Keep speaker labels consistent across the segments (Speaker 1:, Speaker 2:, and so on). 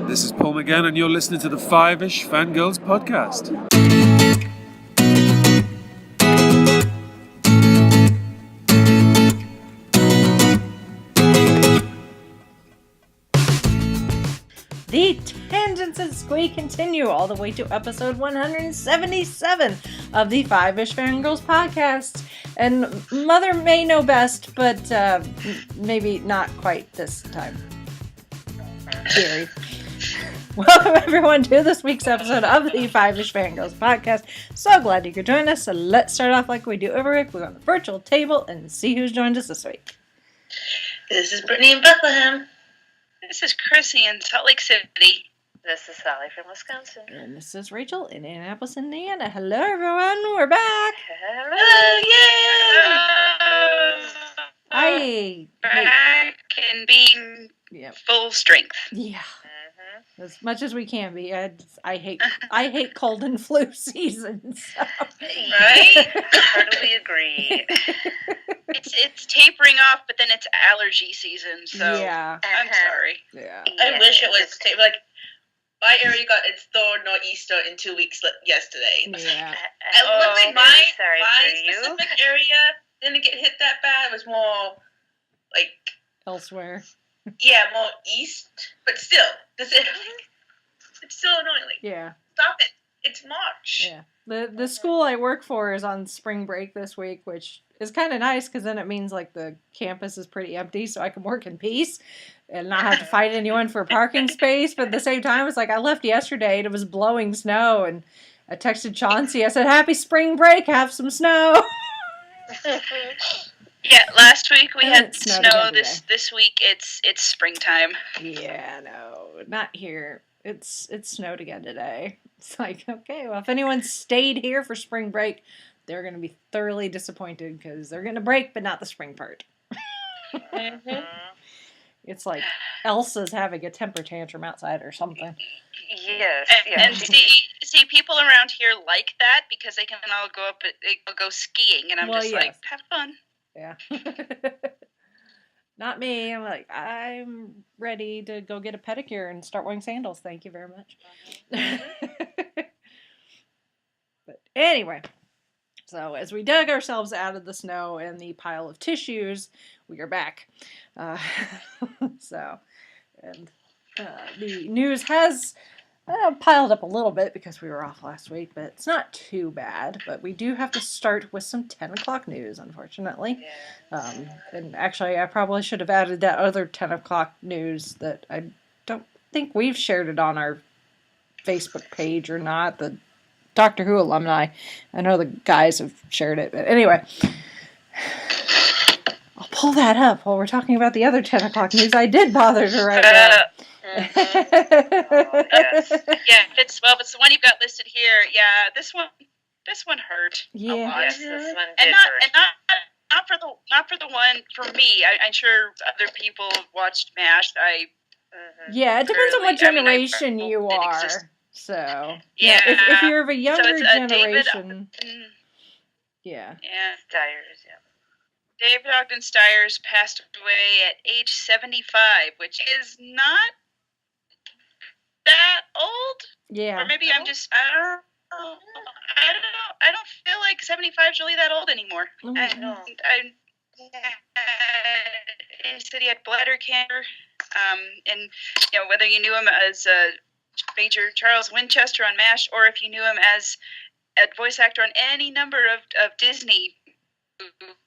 Speaker 1: This is Paul McGann, and you're listening to the Five-ish Fangirls podcast.
Speaker 2: The tangents we continue all the way to episode 177 of the Five-ish Fangirls podcast. And Mother may know best, but maybe not quite this time. Jerry. Welcome everyone to this week's episode of the Five-ish Fangirls podcast. So glad you could join us. So let's start off like we do every week. We're on the virtual table and see who's joined us this week.
Speaker 3: This is Brittany in Bethlehem.
Speaker 4: This is Chrissy in Salt Lake City.
Speaker 5: This is Sally from Wisconsin.
Speaker 2: And this is Rachel in Indianapolis, Indiana. Hello everyone, we're back.
Speaker 3: Hello,
Speaker 2: I
Speaker 4: Back and being full strength.
Speaker 2: Yeah. As much as we can be. I hate cold and flu seasons. So.
Speaker 5: Right? Totally agree.
Speaker 4: It's tapering off, but then it's allergy season, so
Speaker 2: yeah.
Speaker 4: I'm sorry.
Speaker 2: Yeah.
Speaker 3: I wish it was like my area got its third nor'easter in 2 weeks yesterday.
Speaker 2: Yeah.
Speaker 3: And literally my
Speaker 5: sorry
Speaker 3: specific area didn't get hit that bad. It was more like
Speaker 2: elsewhere.
Speaker 3: Yeah, more east, but still, it's still annoying. Like,
Speaker 2: yeah.
Speaker 3: Stop it! It's March.
Speaker 2: Yeah. The school I work for is on spring break this week, which is kind of nice because then it means like the campus is pretty empty, so I can work in peace and not have to fight anyone for a parking space. But at the same time, it's like I left yesterday and it was blowing snow, and I texted Chauncey. I said, "Happy spring break! Have some snow."
Speaker 4: Yeah, last week we had
Speaker 2: snow.
Speaker 4: This week it's springtime.
Speaker 2: Yeah, no, not here. It's snowed again today. It's like, okay, well, if anyone stayed here for spring break, they're going to be thoroughly disappointed because they're getting a break, but not the spring part.
Speaker 5: Mm-hmm.
Speaker 2: It's like Elsa's having a temper tantrum outside or something.
Speaker 5: Yes.
Speaker 4: And see, people around here like that because they can all go skiing, and I'm like, have fun.
Speaker 2: Yeah. Not me. I'm like, I'm ready to go get a pedicure and start wearing sandals. Thank you very much. But anyway, so as we dug ourselves out of the snow and the pile of tissues, we are back. The news has piled up a little bit because we were off last week, but it's not too bad. But we do have to start with some 10 o'clock news, unfortunately.
Speaker 5: Yeah.
Speaker 2: And actually, I probably should have added that other 10 o'clock news that I don't think we've shared it on our Facebook page or not. The Doctor Who alumni. I know the guys have shared it. But anyway, I'll pull that up while we're talking about the other 10 o'clock news I did bother to write down.
Speaker 5: Yes.
Speaker 4: Yeah, if it's the one you've got listed here. Yeah, this one hurt.
Speaker 2: Yeah.
Speaker 4: A lot.
Speaker 5: Yes, this one
Speaker 4: And
Speaker 5: did
Speaker 4: not for the one for me. I'm sure other people watched MASH.
Speaker 2: Yeah, it depends on what
Speaker 4: Clearly,
Speaker 2: generation you
Speaker 4: it
Speaker 2: are.
Speaker 4: exists.
Speaker 2: So
Speaker 4: Yeah.
Speaker 2: if you're of a younger
Speaker 4: So it's
Speaker 2: generation, yeah.
Speaker 5: Dyers, yeah.
Speaker 4: David Ogden Stiers passed away at age 75, which is not that old.
Speaker 2: Yeah.
Speaker 4: Or maybe I don't feel like 75 is really that old anymore. He said he had bladder cancer. And whether you knew him as Major Charles Winchester on MASH, or if you knew him as a voice actor on any number of Disney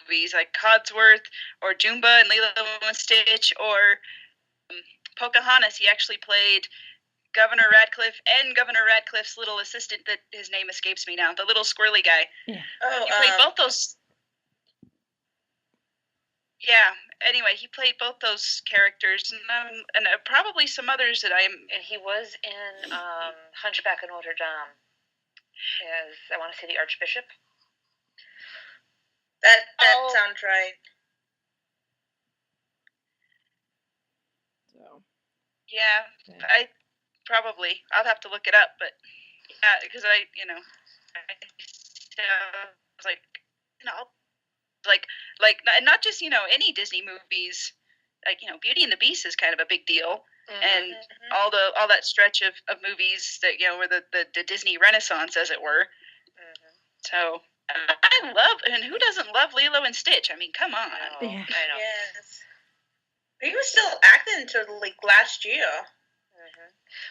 Speaker 4: movies like Codsworth or Jumba and Lilo and Stitch or Pocahontas, he actually played Governor Radcliffe and Governor Radcliffe's little assistant that his name escapes me now, the little squirrely guy.
Speaker 2: Yeah.
Speaker 3: Oh,
Speaker 4: he played both those. Yeah. Anyway, he played both those characters and probably some others that
Speaker 5: And he was in Hunchback of Notre Dame as, I want to say, the Archbishop.
Speaker 3: That sounds right.
Speaker 2: So.
Speaker 4: Yeah, I'll have to look it up, but because I was like, like not just any Disney movies, like Beauty and the Beast is kind of a big deal. and all that stretch of movies that were the Disney Renaissance, as it were. So I love, and who doesn't love Lilo and Stitch? I mean, come on.
Speaker 2: Yeah.
Speaker 5: I know.
Speaker 3: Yes. He was still acting until like last year.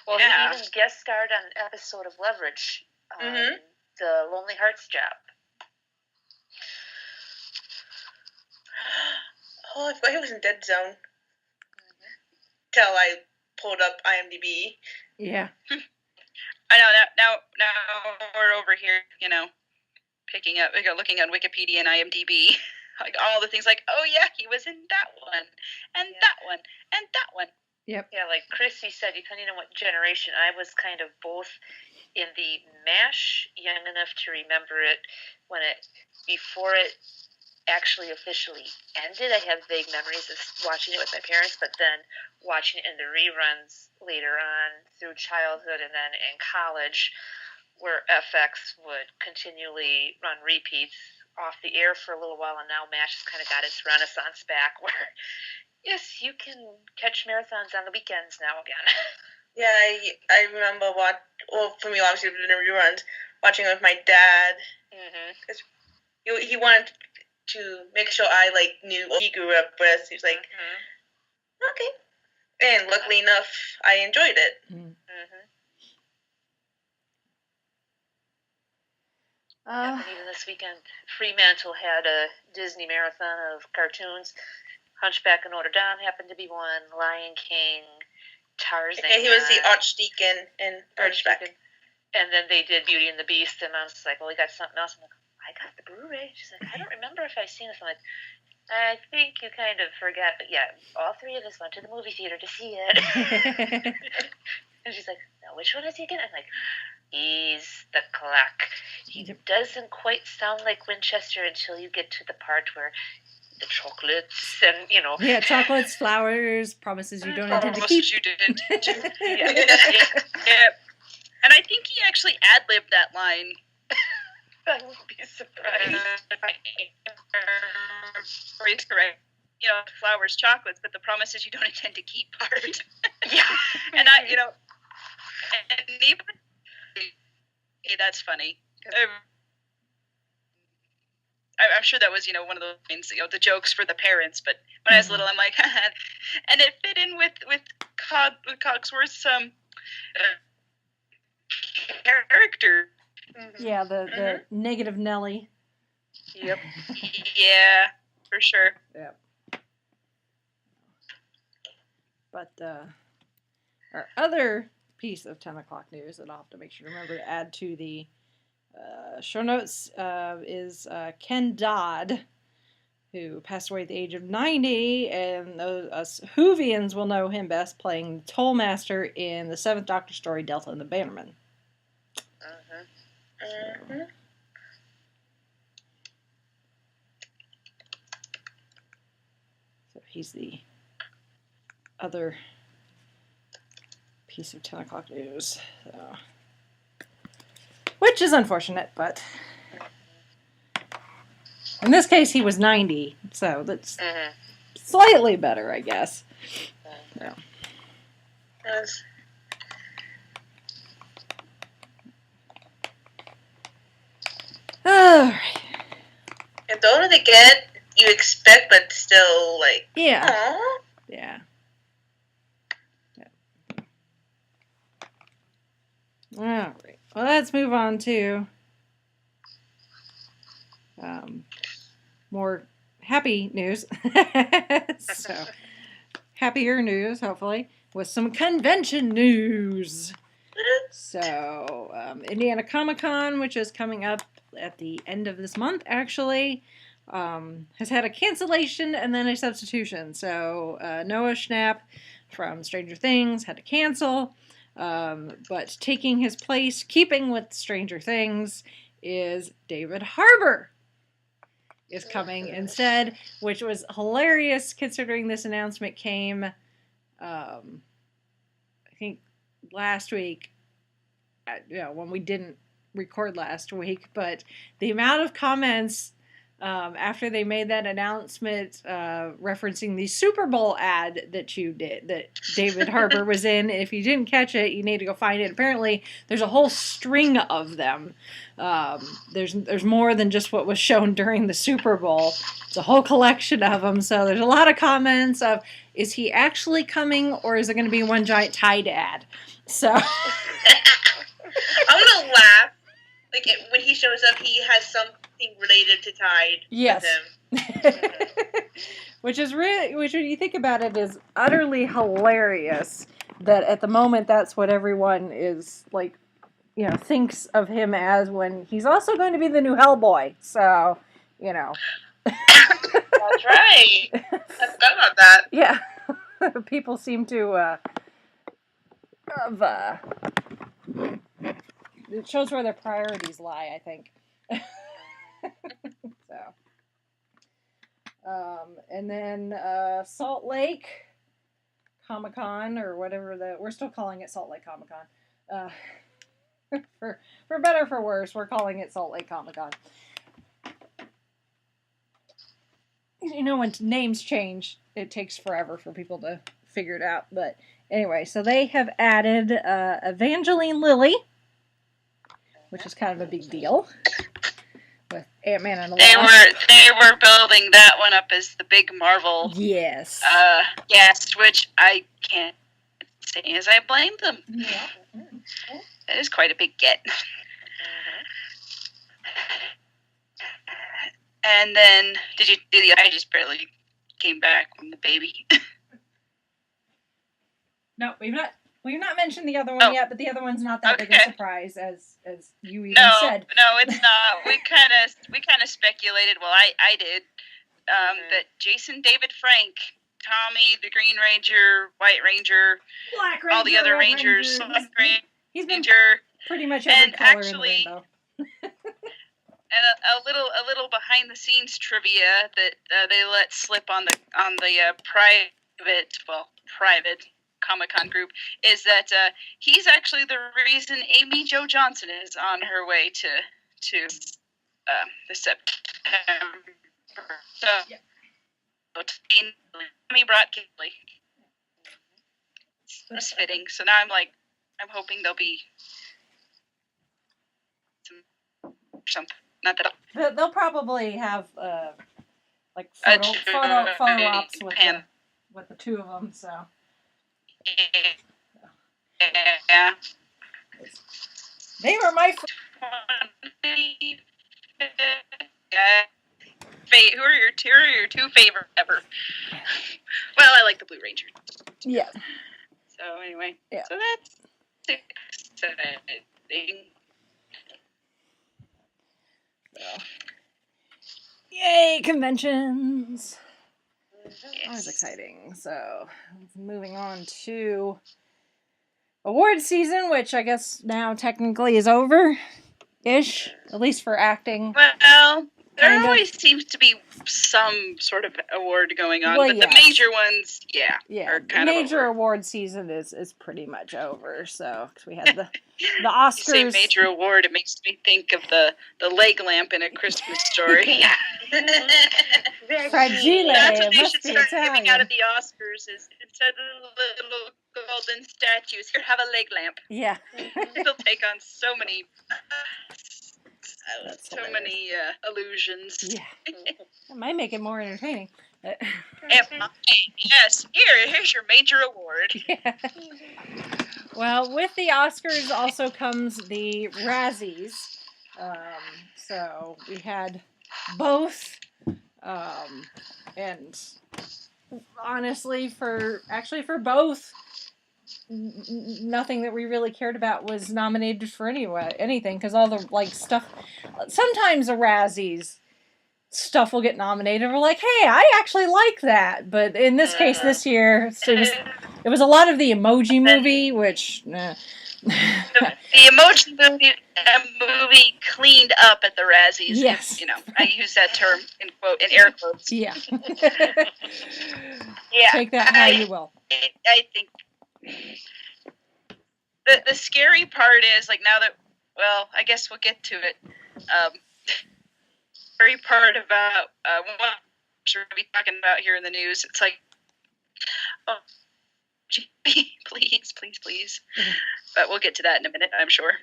Speaker 5: Well,
Speaker 4: Yeah.
Speaker 5: he even guest starred on an episode of Leverage, the Lonely Hearts job.
Speaker 3: Oh, I forgot he was in Dead Zone. Till I pulled up IMDb.
Speaker 2: Yeah.
Speaker 4: I know now we're over here, picking up, looking on Wikipedia and IMDb, like all the things, like, oh yeah, he was in that one, and that one, and that one.
Speaker 2: Yep.
Speaker 5: Yeah, like Chrissy said, depending on what generation, I was kind of both in the MASH, young enough to remember it before it actually officially ended. I have vague memories of watching it with my parents, but then watching it in the reruns later on through childhood and then in college, where FX would continually run repeats off the air for a little while, and now MASH has kind of got its renaissance back, where yes, you can catch marathons on the weekends now again.
Speaker 3: Yeah, I remember for me, obviously, it was in reruns, watching it with my dad. Because he wanted to make sure I, like, knew what he grew up with. He was like, okay. And luckily enough, I enjoyed it.
Speaker 5: And even this weekend, Fremantle had a Disney marathon of cartoons. Hunchback of Notre Dame happened to be one. Lion King, Tarzan.
Speaker 3: And he was the Archdeacon in Hunchback.
Speaker 5: And then they did Beauty and the Beast, and I was like, well, we got something else. I'm like, I got the Blu-ray. She's like, I don't remember if I've seen this. I'm like, I think you kind of forgot, but yeah, all three of us went to the movie theater to see it. And she's like, now which one is he again? I'm like, he's the clock. He doesn't quite sound like Winchester until you get to the part where the chocolates and,
Speaker 2: Yeah, chocolates, flowers, promises you don't intend to keep.
Speaker 4: Promises you didn't. Yeah. And I think he actually ad-libbed that line.
Speaker 5: I wouldn't be surprised.
Speaker 4: He's correct. Flowers, chocolates, but the promises you don't intend to keep part.
Speaker 5: Yeah.
Speaker 4: And I, and even, hey, that's funny. I'm sure that was, one of those things, the jokes for the parents, but when I was little, I'm like, and it fit in with Cogsworth's character.
Speaker 2: Yeah, the negative Nelly.
Speaker 5: Yep.
Speaker 4: Yeah, for sure.
Speaker 2: Yep. But our other piece of 10 o'clock news that I'll have to make sure to remember to add to the show notes is Ken Dodd, who passed away at the age of 90, and us Whovians will know him best playing the Tollmaster in the 7th Doctor story, Delta and the Bannerman. So he's the other piece of 10 o'clock news. So. Which is unfortunate, but in this case he was 90, so that's slightly better, I guess. Yeah.
Speaker 3: Yes.
Speaker 2: Alright.
Speaker 3: And the older they get, you expect, but still, like,
Speaker 2: Yeah.
Speaker 3: aww.
Speaker 2: Yeah. Alright. Well, let's move on to more happy news. So, happier news, hopefully, with some convention news. So, Indiana Comic-Con, which is coming up at the end of this month, actually, has had a cancellation and then a substitution. So, Noah Schnapp from Stranger Things had to cancel. But taking his place, keeping with Stranger Things, is David Harbour is coming instead, which was hilarious considering this announcement came, I think, last week, when we didn't record last week, but the amount of comments after they made that announcement referencing the Super Bowl ad that you did, that David Harbour was in. If you didn't catch it, you need to go find it. Apparently, there's a whole string of them. There's more than just what was shown during the Super Bowl. It's a whole collection of them. So there's a lot of comments of, is he actually coming, or is it going to be one giant Tide ad? So
Speaker 3: I'm gonna laugh. Like when he shows up, he has something related to Tide.
Speaker 2: Yes.
Speaker 3: With him.
Speaker 2: Which when you think about it, is utterly hilarious that at the moment that's what everyone is like, thinks of him as, when he's also going to be the new Hellboy. So,
Speaker 3: That's right. I forgot about that.
Speaker 2: Yeah. People seem to it shows where their priorities lie, I think. So, and then Salt Lake Comic-Con, or whatever we're still calling it Salt Lake Comic-Con. For better or for worse, we're calling it Salt Lake Comic-Con. When names change, it takes forever for people to figure it out. But anyway, so they have added Evangeline Lilly, which is kind of a big deal, with Ant-Man and the Wasp.
Speaker 4: They were building that one up as the big Marvel
Speaker 2: Yes.
Speaker 4: guest, which I can't say as I blame them.
Speaker 2: Yeah.
Speaker 4: That is quite a big get. And then, did you do the? I just barely came back from the baby.
Speaker 2: No, we've not mentioned the other one yet, but the other one's not that big a surprise as you even said.
Speaker 4: No, it's not. We kind of speculated. Well, I did. That Jason David Frank, Tommy the Green Ranger, White Ranger,
Speaker 2: Black Ranger,
Speaker 4: all the other
Speaker 2: Red
Speaker 4: Rangers,
Speaker 2: Ranger. He's been
Speaker 4: Ranger,
Speaker 2: pretty much every color
Speaker 4: actually,
Speaker 2: in the rainbow.
Speaker 4: and a little behind the scenes trivia that they let slip on the private Comic-Con group is that he's actually the reason Amy Jo Johnson is on her way to the September. So, Tommy brought Kaylee. It's fitting. So now I'm hoping there'll be something. Not that
Speaker 2: They'll probably have photo ops with the two of them. So
Speaker 4: yeah.
Speaker 2: They were my.
Speaker 4: Who are your two favorite ever? Well, I like the Blue Ranger.
Speaker 2: Yeah.
Speaker 4: So anyway,
Speaker 2: yeah.
Speaker 4: So that's exciting.
Speaker 2: So. Yay, conventions!
Speaker 4: Yes.
Speaker 2: That was exciting. So, moving on to award season, which I guess now technically is over-ish, at least for acting.
Speaker 4: Well, there always seems to be some sort of award going on, but the major ones, are kind
Speaker 2: the major
Speaker 4: of
Speaker 2: award season is pretty much over. So, because we had the Oscars.
Speaker 4: You say major award, it makes me think of the leg lamp in A Christmas Story.
Speaker 2: Fragile.
Speaker 4: That's what they should start giving out of the Oscars, is instead of little golden statues, here, have a leg lamp.
Speaker 2: Yeah.
Speaker 4: It'll take on so many
Speaker 2: many
Speaker 4: illusions.
Speaker 2: Yeah. That might make it more entertaining.
Speaker 4: Yes, here's your major award.
Speaker 2: Yeah. Well, with the Oscars also comes the Razzies. So we had both. And honestly, for both, nothing that we really cared about was nominated for anything, because all the stuff. Sometimes the Razzies stuff will get nominated. We're like, hey, I actually like that. But in this case, this year, it was a lot of the Emoji Movie, which.
Speaker 4: The Emoji movie cleaned up at the Razzies.
Speaker 2: Yes.
Speaker 4: I use that term in air quotes.
Speaker 2: Yeah.
Speaker 4: Yeah.
Speaker 2: Take that how you will.
Speaker 4: I think the scary part is, now that, well, I guess we'll get to it. very part about what we're going to be talking about here in the news. It's like, oh, please.
Speaker 2: Mhm.
Speaker 4: But we'll get to that in a minute, I'm sure.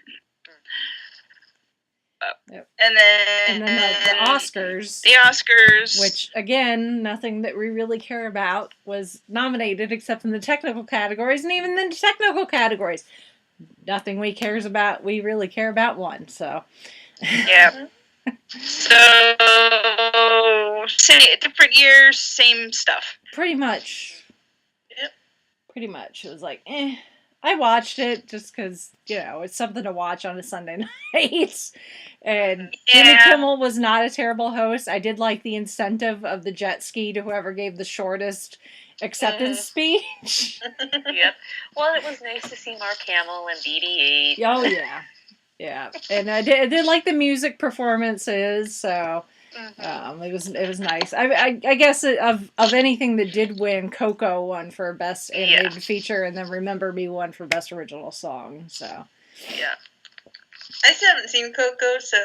Speaker 2: Yep.
Speaker 4: And then
Speaker 2: the Oscars.
Speaker 4: The Oscars.
Speaker 2: Which, again, nothing that we really care about was nominated except in the technical categories. And even in the technical categories, nothing we really care about won. So,
Speaker 4: yeah. So, different years, same stuff.
Speaker 2: Pretty much.
Speaker 3: Yep.
Speaker 2: Pretty much. It was like, I watched it just because, it's something to watch on a Sunday night. And Jimmy Kimmel was not a terrible host. I did like the incentive of the jet ski to whoever gave the shortest acceptance speech.
Speaker 5: Yep. Well, it was nice to see Mark Hamill and BB-8.
Speaker 2: Oh, yeah. Yeah. And I did like the music performances, so... it was nice. I guess of anything that did win, Coco won for Best Animated Feature, and then Remember Me won for Best Original Song. So
Speaker 3: yeah, I still haven't seen Coco, so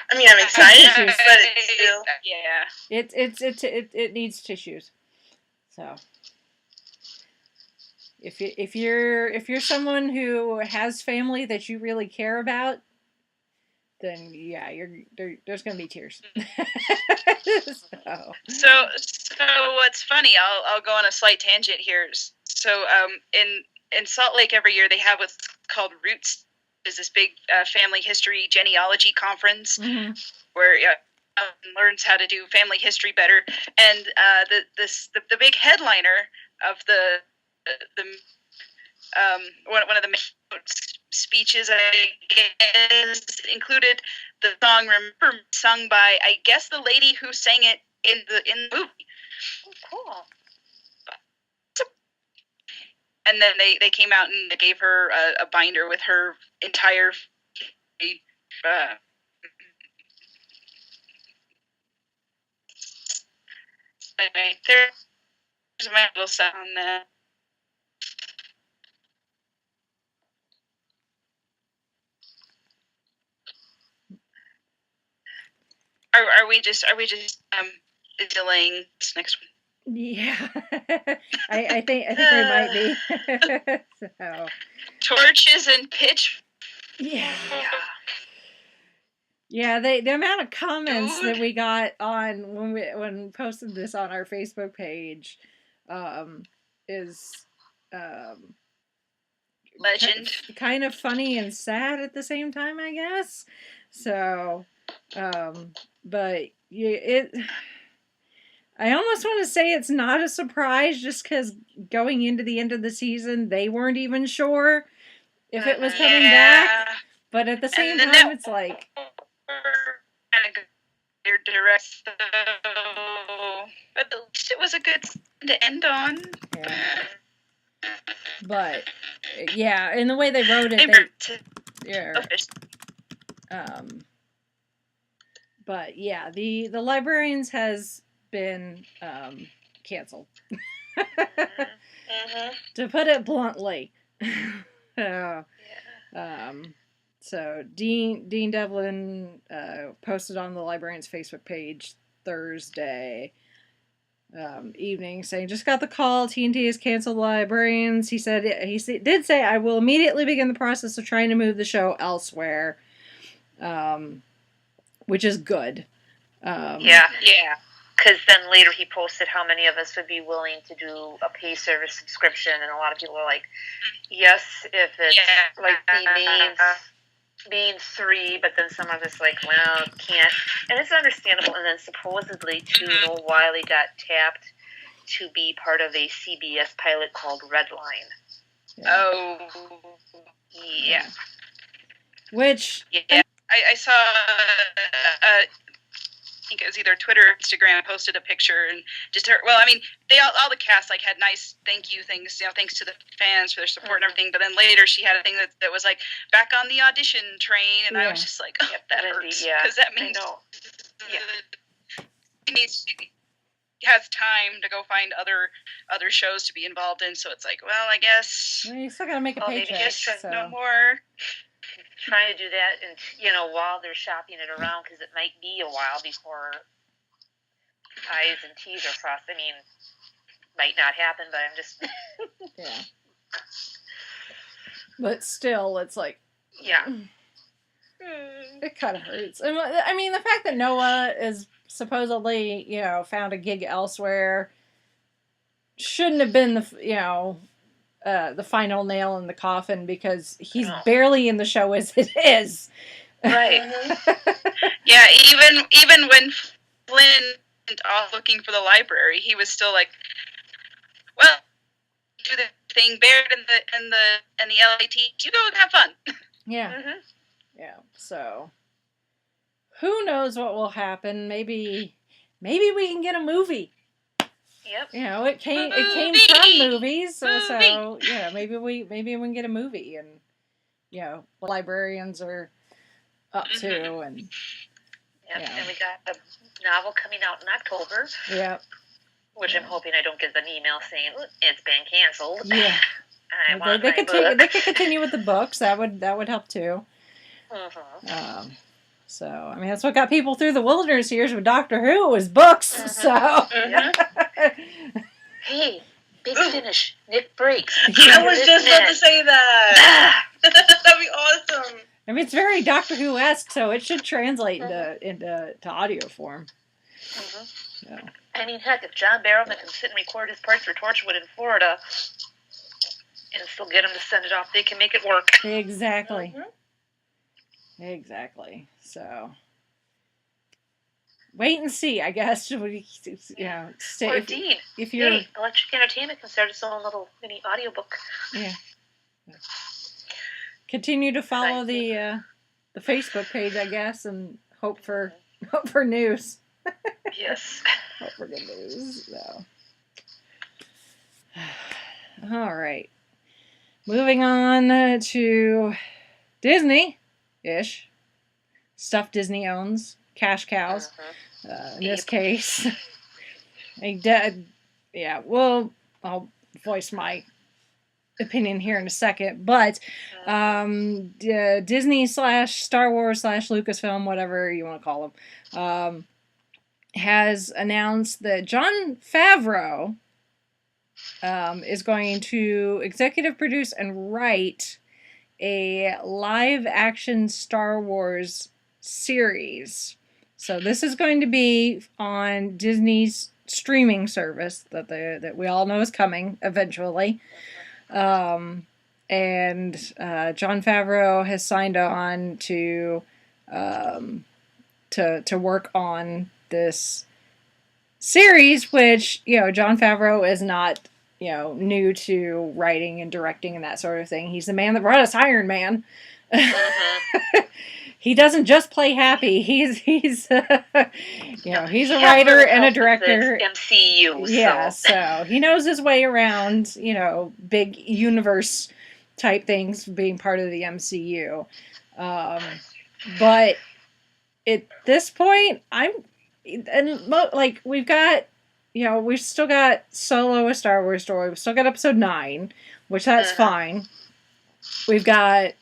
Speaker 3: I'm excited, but it's still
Speaker 2: it needs tissues. So if you're someone who has family that you really care about, then there's gonna be tears.
Speaker 4: So what's funny? I'll go on a slight tangent here. So in Salt Lake every year they have what's called Roots. Is this big family history genealogy conference where learns how to do family history better. And the big headliner of the one of the speeches, I guess, included the song "Remember," sung by, I guess, the lady who sang it in the movie.
Speaker 5: Oh, cool.
Speaker 4: And then they came out and they gave her a binder with her entire anyway, there's my little sound there. Are we just delaying this next one?
Speaker 2: Yeah, I think we might be. So.
Speaker 4: Torches and pitch.
Speaker 2: Yeah. Yeah, the amount of comments that we got on when we posted this on our Facebook page, is
Speaker 4: legend.
Speaker 2: Kind of funny and sad at the same time, I guess. So, but I almost want to say it's not a surprise, just because going into the end of the season, they weren't even sure if it was coming back. But at the same time, it's like,
Speaker 4: their direct, but at least it was a good to end on.
Speaker 2: Yeah. But yeah, in the way they wrote it, but yeah, the Librarians has been canceled, to put it bluntly. So Dean Devlin posted on the Librarians Facebook page Thursday evening saying, "Just got the call. TNT has canceled the Librarians." He did say, "I will immediately begin the process of trying to move the show elsewhere," which is good.
Speaker 5: Yeah. Because then later he posted how many of us would be willing to do a pay service subscription, and a lot of people were like, "Yes, if it's like the main three," but then some of us like, "Well, can't," and it's understandable. And then supposedly too, Noel Wiley got tapped to be part of a CBS pilot called Redline.
Speaker 2: Yeah.
Speaker 4: Oh, yeah.
Speaker 2: Which
Speaker 4: I saw. I think it was either Twitter or Instagram posted a picture and just her. Well, I mean, all the cast like had nice thank you things, thanks to the fans for their support and everything. But then later she had a thing that was like back on the audition train, and I was just like, oh, that hurts, because that means he has time to go find other shows to be involved in. So it's like, well, I guess
Speaker 2: you still gotta make a paycheck.
Speaker 4: No more.
Speaker 5: trying to do that, and while they're shopping it around, because it might be a while before I's and T's are crossed. I mean, might not happen, but I'm just
Speaker 2: Yeah. But still, it's like,
Speaker 5: yeah.
Speaker 2: it kind of hurts. And I mean, the fact that Noah is supposedly, found a gig elsewhere shouldn't have been the final nail in the coffin, because he's barely in the show as it is.
Speaker 5: Right.
Speaker 4: Yeah, even when Flynn went off looking for the library, he was still like, well, do the thing, Baird and the LAT, you go have fun.
Speaker 2: Yeah. Mm-hmm. Yeah. So who knows what will happen? Maybe we can get a movie.
Speaker 5: Yep.
Speaker 2: It came from movies, so yeah, maybe we can get a movie, and what Librarians are up to, and
Speaker 5: yep. And we got a novel coming out in October.
Speaker 2: Yep.
Speaker 5: Which I'm hoping I don't get an email saying it's been canceled.
Speaker 2: Yeah. They could continue with the books. That would help too.
Speaker 5: Mm-hmm.
Speaker 2: So I mean, that's what got people through the wilderness years with Doctor Who, was books. Mm-hmm. So.
Speaker 5: Mm-hmm. Hey, big finish. Nick breaks.
Speaker 3: I was just about to say that. That'd be awesome.
Speaker 2: I mean, it's very Doctor Who-esque, so it should translate into audio form.
Speaker 5: Mm-hmm. Yeah. I mean, heck, if John Barrowman can sit and record his parts for Torchwood in Florida and still get him to send it off, they can make it work.
Speaker 2: Exactly. Mm-hmm. Exactly. So, wait and see, I guess. Stay,
Speaker 5: or Dean.
Speaker 2: If you're...
Speaker 5: Hey, Electric Entertainment can start its own little mini audiobook.
Speaker 2: Yeah. Continue to follow the Facebook page, I guess, and hope for news.
Speaker 5: Yes.
Speaker 2: Hope for good news. No. All right. Moving on to Disney-ish. Stuff Disney owns. Cash cows. In this case. Yeah, well, I'll voice my opinion here in a second, but Disney / Star Wars / Lucasfilm, whatever you want to call them, has announced that Jon Favreau is going to executive produce and write a live-action Star Wars series. So this is going to be on Disney's streaming service that we all know is coming eventually. And Jon Favreau has signed on to work on this series, which, Jon Favreau is not, new to writing and directing and that sort of thing. He's the man that brought us Iron Man. He doesn't just play Happy. He's he's a writer and a director.
Speaker 5: MCU.
Speaker 2: Yeah, so he knows his way around, big universe type things, being part of the MCU. But at this point, we've got, we've still got Solo, a Star Wars story. We've still got Episode 9, which that's fine. We've got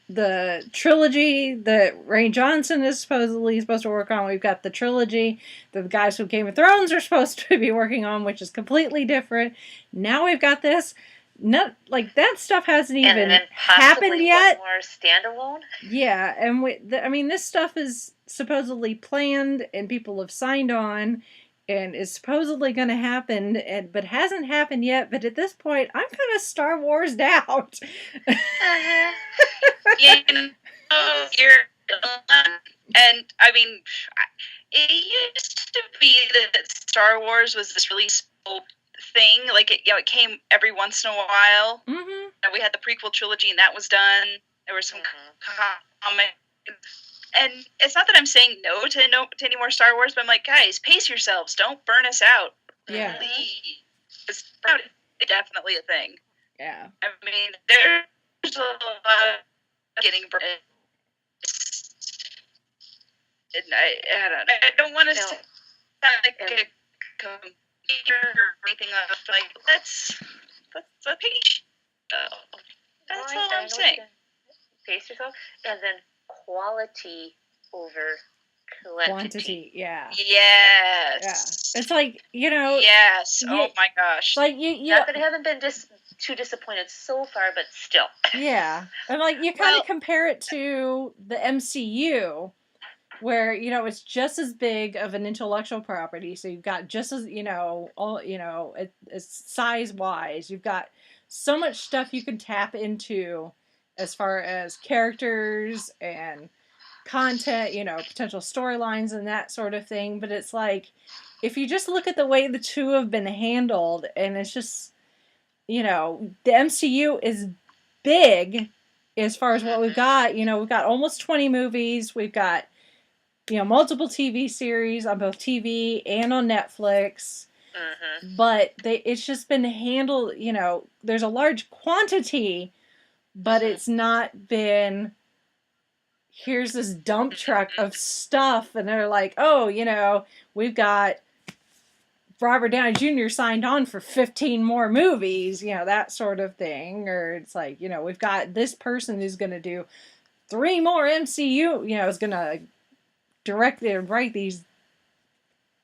Speaker 2: the trilogy that Rian Johnson is supposedly supposed to work on. We've got the trilogy that the guys from Game of Thrones are supposed to be working on, which is completely different. Now we've got this. Not like that stuff hasn't even happened yet.
Speaker 5: More standalone.
Speaker 2: Yeah, and this stuff is supposedly planned, and people have signed on, and is supposedly going to happen, but hasn't happened yet. But at this point, I'm kind of Star Wars'd out.
Speaker 4: And I mean, it used to be that Star Wars was this really slow thing. Like it came every once in a while.
Speaker 2: Mm-hmm.
Speaker 4: We had the prequel trilogy, and that was done. There were some comics. And it's not that I'm saying no to any more Star Wars, but I'm like, guys, pace yourselves. Don't burn us out.
Speaker 2: Yeah.
Speaker 4: It's definitely a thing.
Speaker 2: Yeah.
Speaker 4: I mean, there's a lot of getting burned. I don't want to sound like a computer or anything like let's a page. That's
Speaker 5: I
Speaker 4: all
Speaker 5: know
Speaker 4: I'm saying.
Speaker 5: Pace yourself, and then quality over quantity.
Speaker 2: Yeah.
Speaker 4: Yes.
Speaker 2: It's like,
Speaker 4: Yes. Oh my gosh.
Speaker 2: it's like you
Speaker 5: Not that I haven't been too disappointed so far, but still.
Speaker 2: yeah. And like you kind of compare it to the MCU where, it's just as big of an intellectual property. So you've got just as, all, it's size-wise, you've got so much stuff you can tap into as far as characters and content, potential storylines and that sort of thing. But it's like, if you just look at the way the two have been handled, and it's just, the MCU is big as far as what we've got. We've got almost 20 movies. We've got, multiple TV series on both TV and on Netflix. But it's just been handled, there's a large quantity, but it's not been, here's this dump truck of stuff, and they're like, oh, we've got Robert Downey Jr. signed on for 15 more movies, that sort of thing. Or it's like, we've got this person who's going to do 3 more MCU, is going to direct and write these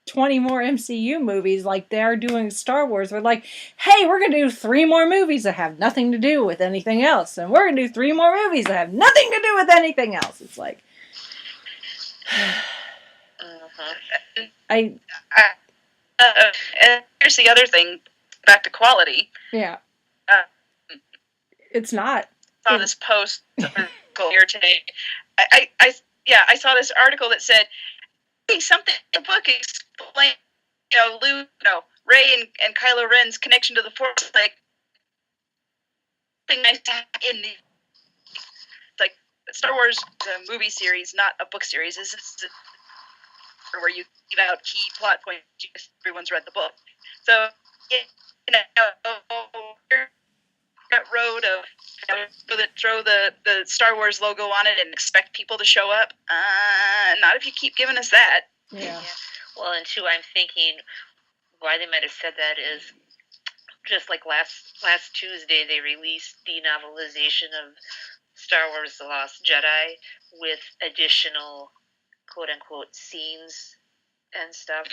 Speaker 2: 20 more MCU movies like they're doing Star Wars. We're like, hey, we're going to do 3 more movies that have nothing to do with anything else. And we're going to do 3 more movies that have nothing to do with anything else. It's like,
Speaker 4: and here's the other thing, back to quality.
Speaker 2: Yeah. It's not.
Speaker 4: I saw this post here today. I saw this article that said, something in the book explain, Rey and Kylo Ren's connection to the Force, like something nice to have in the Star Wars movie series, not a book series. This is where you give out key plot points. Everyone's read the book, so that road of that throw the Star Wars logo on it and expect people to show up. Not if you keep giving us that.
Speaker 2: Yeah.
Speaker 5: Well, and two, I'm thinking why they might have said that is just like last Tuesday they released the novelization of Star Wars: The Lost Jedi with additional quote unquote scenes and stuff.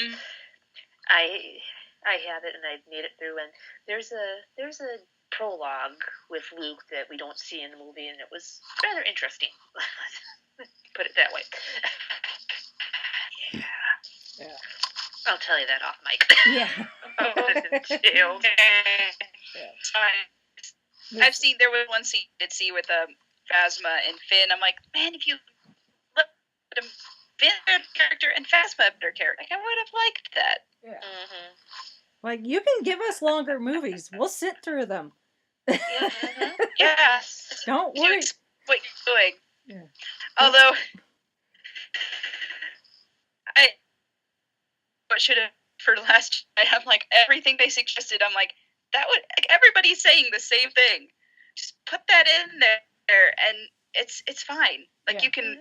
Speaker 5: I have it and I've made it through, and there's a prologue with Luke that we don't see in the movie, and it was rather interesting. Put it that way.
Speaker 2: Yeah.
Speaker 5: I'll tell you that off mic.
Speaker 2: Yeah.
Speaker 4: I've seen, there was one scene I did see with Phasma and Finn. I'm like, man, if you look at him, Finn a better character and Phasma a better character, I would have liked that.
Speaker 2: Yeah. Like, you can give us longer movies. We'll sit through them.
Speaker 4: Yes.
Speaker 2: Don't worry.
Speaker 4: What you're doing.
Speaker 2: Yeah.
Speaker 4: Although, what should have for the last night, I'm like, everything they suggested, I'm like, that would, like, everybody's saying the same thing. Just put that in there, and it's fine. Like, you can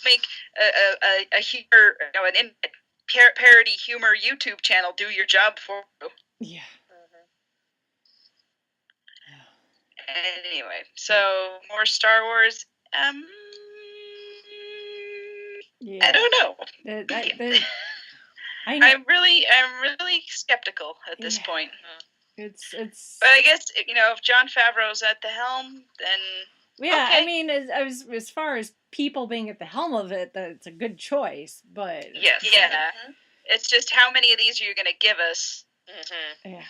Speaker 4: make a humor, an parody humor YouTube channel do your job for you.
Speaker 2: Yeah.
Speaker 4: Anyway, so more Star Wars.
Speaker 2: Yeah.
Speaker 4: I don't know. I'm really skeptical at this point.
Speaker 2: It's.
Speaker 4: But I guess if Jon Favreau's at the helm, then
Speaker 2: yeah.
Speaker 4: okay.
Speaker 2: I mean, as far as people being at the helm of it, that's a good choice. But
Speaker 4: yes, yeah. It's just how many of these are you going to give us?
Speaker 2: Yeah.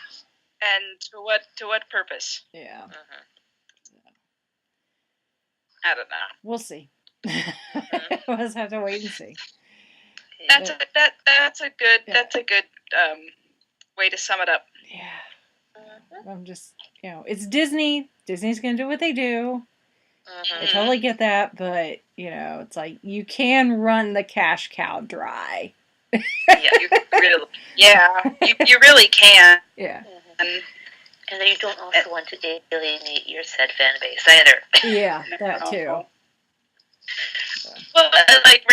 Speaker 4: And to what purpose?
Speaker 2: Yeah.
Speaker 4: I don't know.
Speaker 2: We'll see. We'll just have to wait and see.
Speaker 4: That's a good way to sum it up.
Speaker 2: Yeah. I'm just, it's Disney. Disney's gonna do what they do. I totally get that, but it's like you can run the cash cow dry.
Speaker 4: You really can.
Speaker 2: Yeah.
Speaker 5: And then you don't also want to alienate your said fan base either.
Speaker 2: Yeah, that too.
Speaker 4: Well, like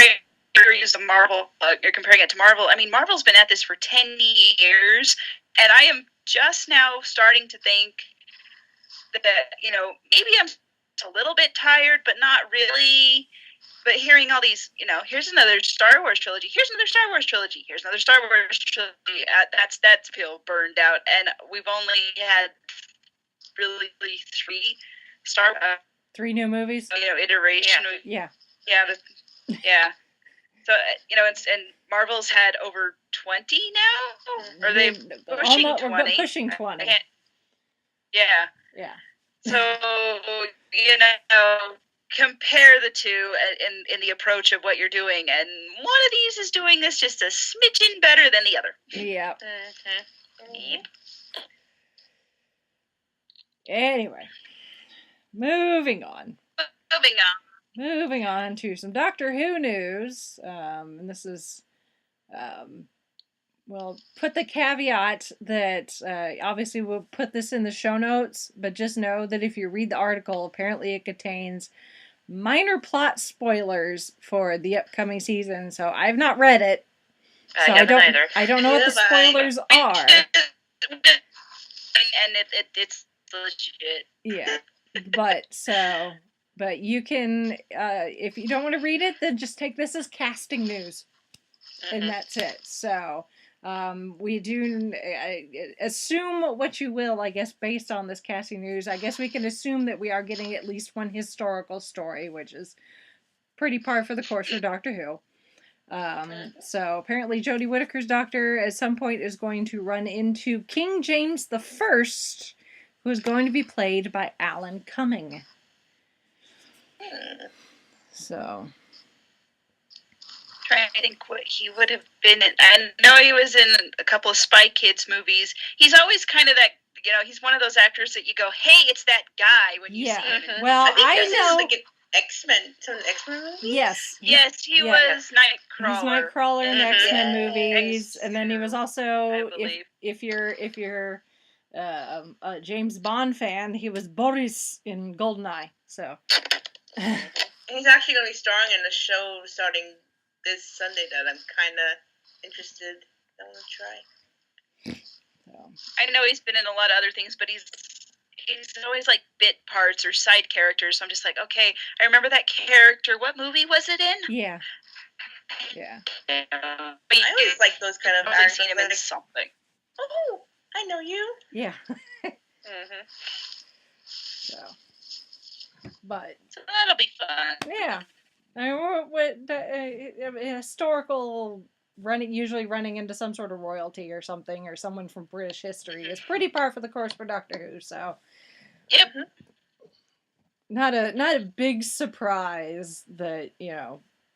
Speaker 4: use the Marvel. You're comparing it to Marvel. I mean, Marvel's been at this for 10 years, and I am just now starting to think that, maybe I'm a little bit tired, but not really. But hearing all these, here's another Star Wars trilogy, here's another Star Wars trilogy, here's another Star Wars trilogy, that's feel burned out. And we've only had really
Speaker 2: 3 new movies.
Speaker 4: Iteration.
Speaker 2: Yeah.
Speaker 4: Yeah. So, and Marvel's had over 20 now? Or are they pushing 20?
Speaker 2: We're pushing 20.
Speaker 4: Yeah. So, compare the two in the approach of what you're doing, and one of these is doing this just a smidgen better than the other.
Speaker 2: Yep.
Speaker 5: Yep.
Speaker 2: Anyway, moving on to some Doctor Who news. And this is, we'll put the caveat that obviously we'll put this in the show notes, but just know that if you read the article, apparently it contains minor plot spoilers for the upcoming season. So I've not read it, so I don't know what the spoilers are.
Speaker 4: And it's legit.
Speaker 2: Yeah, but you can, if you don't want to read it, then just take this as casting news, and that's it. So we do assume what you will, I guess, based on this casting news. I guess we can assume that we are getting at least one historical story, which is pretty par for the course for Doctor Who. So apparently Jodie Whittaker's Doctor at some point is going to run into King James the First, who is going to be played by Alan Cumming. So,
Speaker 4: trying to think what he would have been in. I know he was in a couple of Spy Kids movies. He's always kind of that, he's one of those actors that you go, hey, it's that guy when you see him.
Speaker 2: Well,
Speaker 3: I know. Like an X-Men, some X-Men movies?
Speaker 2: Yes.
Speaker 4: Yes, he was Nightcrawler.
Speaker 2: He's Nightcrawler in the X-Men movies, and then he was also, if you're a James Bond fan, he was Boris in GoldenEye. So.
Speaker 3: He's actually going to be starring in a show starting this Sunday that I'm kind of interested. I want to try.
Speaker 4: I know he's been in a lot of other things, but he's always like bit parts or side characters. So I'm just like, okay, I remember that character. What movie was it in?
Speaker 2: Yeah.
Speaker 3: I always like those kind of actors.
Speaker 4: Seen him in something.
Speaker 3: Oh, I know you.
Speaker 2: Yeah.
Speaker 3: So
Speaker 4: that'll be fun.
Speaker 2: Yeah. I mean, historical usually running into some sort of royalty or something, or someone from British history is pretty par for the course for Doctor Who. So,
Speaker 4: yep.
Speaker 2: Not a big surprise that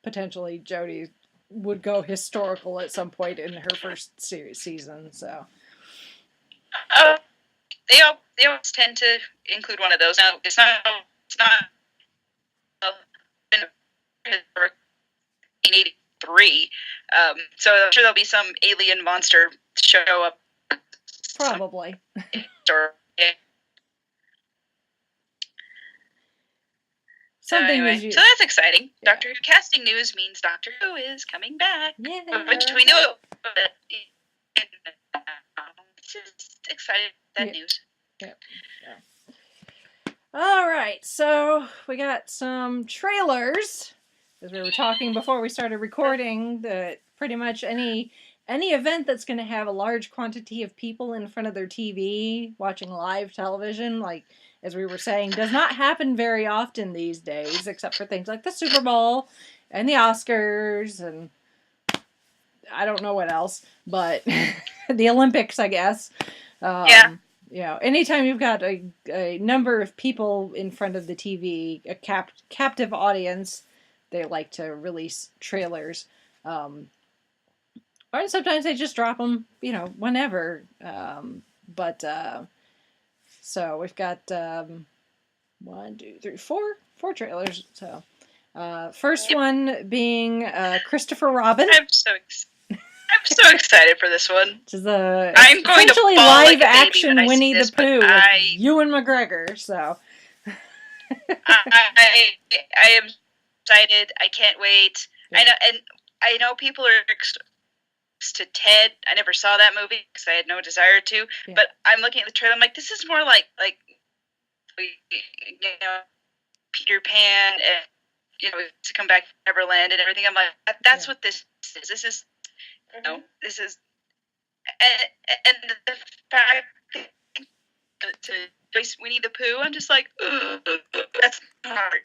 Speaker 2: potentially Jodie would go historical at some point in her first season. So.
Speaker 4: They always tend to include one of those. Now it's not. In 1983, so I'm sure there'll be some alien monster show up.
Speaker 2: Probably. Something
Speaker 4: anyway, so that's exciting. Yeah. Doctor Who casting news means Doctor Who is coming back.
Speaker 2: Yeah.
Speaker 4: Which we knew. Just excited that news.
Speaker 2: Yeah. All right, so we got some trailers, as we were talking before we started recording, that pretty much any event that's going to have a large quantity of people in front of their TV watching live television, like, as we were saying, does not happen very often these days, except for things like the Super Bowl and the Oscars, and I don't know what else, but the Olympics, I guess. Anytime you've got a number of people in front of the TV, a captive audience, they like to release trailers. Or sometimes they just drop them, whenever. So we've got 1, 2, 3, 4 trailers. So, first one being Christopher Robin.
Speaker 4: I'm so excited for this one.
Speaker 2: Which is I'm going essentially to live action Winnie the Pooh with Ewan McGregor. So
Speaker 4: I am excited. I can't wait. Yeah. I know people are to Ted. I never saw that movie because I had no desire to.
Speaker 2: Yeah.
Speaker 4: But I'm looking at the trailer. I'm like, this is more like Peter Pan and to come back to Neverland and everything. I'm like, that's what this is. This is this is and the fact to voice Winnie the Pooh, I'm just like, that's hard.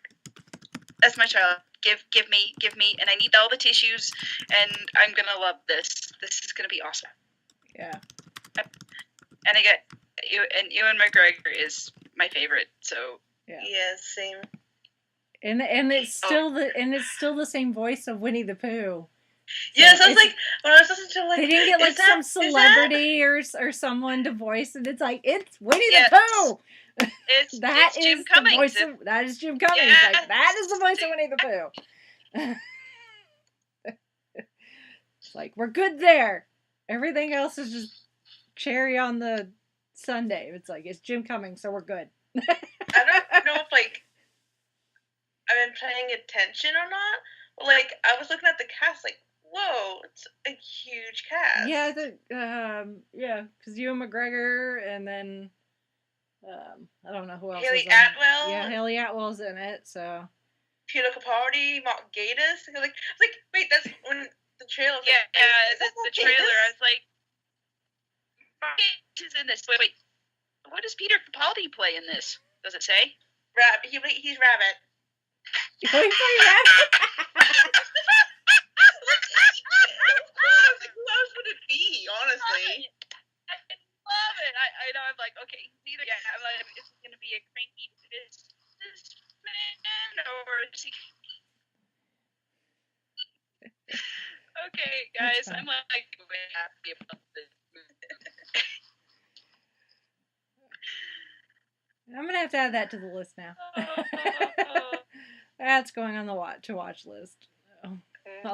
Speaker 4: That's my child. Give me, and I need all the tissues, and I'm gonna love this. This is gonna be awesome.
Speaker 2: Yeah.
Speaker 4: And I get Ewan McGregor is my favorite. So
Speaker 3: Yeah, same.
Speaker 2: And it's still the same voice of Winnie the Pooh.
Speaker 3: Yes, I was like, when I was listening to
Speaker 2: they didn't get like some celebrity or someone to voice it. It's like, it's Winnie the Pooh.
Speaker 4: It's Jim Cummings.
Speaker 2: That is Jim Cummings.
Speaker 4: Yes.
Speaker 2: Like, that is the voice of Winnie the Pooh. It's like, we're good there. Everything else is just cherry on the sundae. It's like, it's Jim Cummings, so we're good.
Speaker 3: I don't know if like I've been paying attention or not. But like, I was looking at the cast, like, whoa, it's a huge cast.
Speaker 2: Yeah, because Ewan McGregor, and then I don't know who else.
Speaker 3: Haley
Speaker 2: is in
Speaker 3: Atwell.
Speaker 2: it. Yeah, Haley Atwell's in it. So
Speaker 3: Peter Capaldi, Mark Gatiss. I was like, wait, that's when the trailer.
Speaker 4: The trailer. I was like, Mark Gatiss is in this. Wait, what does Peter Capaldi play in this? Does it say?
Speaker 3: Rabbit. He's Rabbit.
Speaker 2: He's playing Rabbit.
Speaker 3: Who else would it be? Honestly.
Speaker 4: I love it. I know. I'm like, okay, either I'm like, is it going to be a cranky businessman or is he? Okay, guys, I'm like way happy about this.
Speaker 2: I'm gonna have to add that to the list now. That's going on the watch list on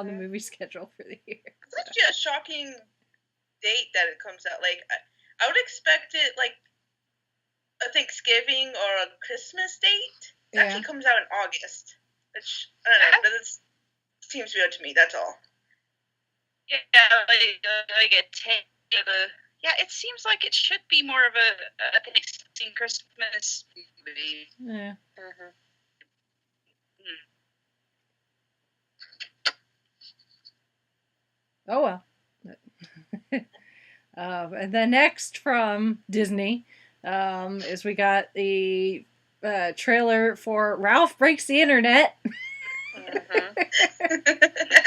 Speaker 2: the movie schedule for the year.
Speaker 3: It's actually a shocking date that it comes out. Like, I would expect it like a Thanksgiving or a Christmas date. It actually comes out in August. Which, I don't know, but it seems weird to me, that's all.
Speaker 4: Yeah, like a it seems like it should be more of a Thanksgiving Christmas movie.
Speaker 2: Yeah. Oh well. And then next from Disney is we got the trailer for Ralph Breaks the Internet.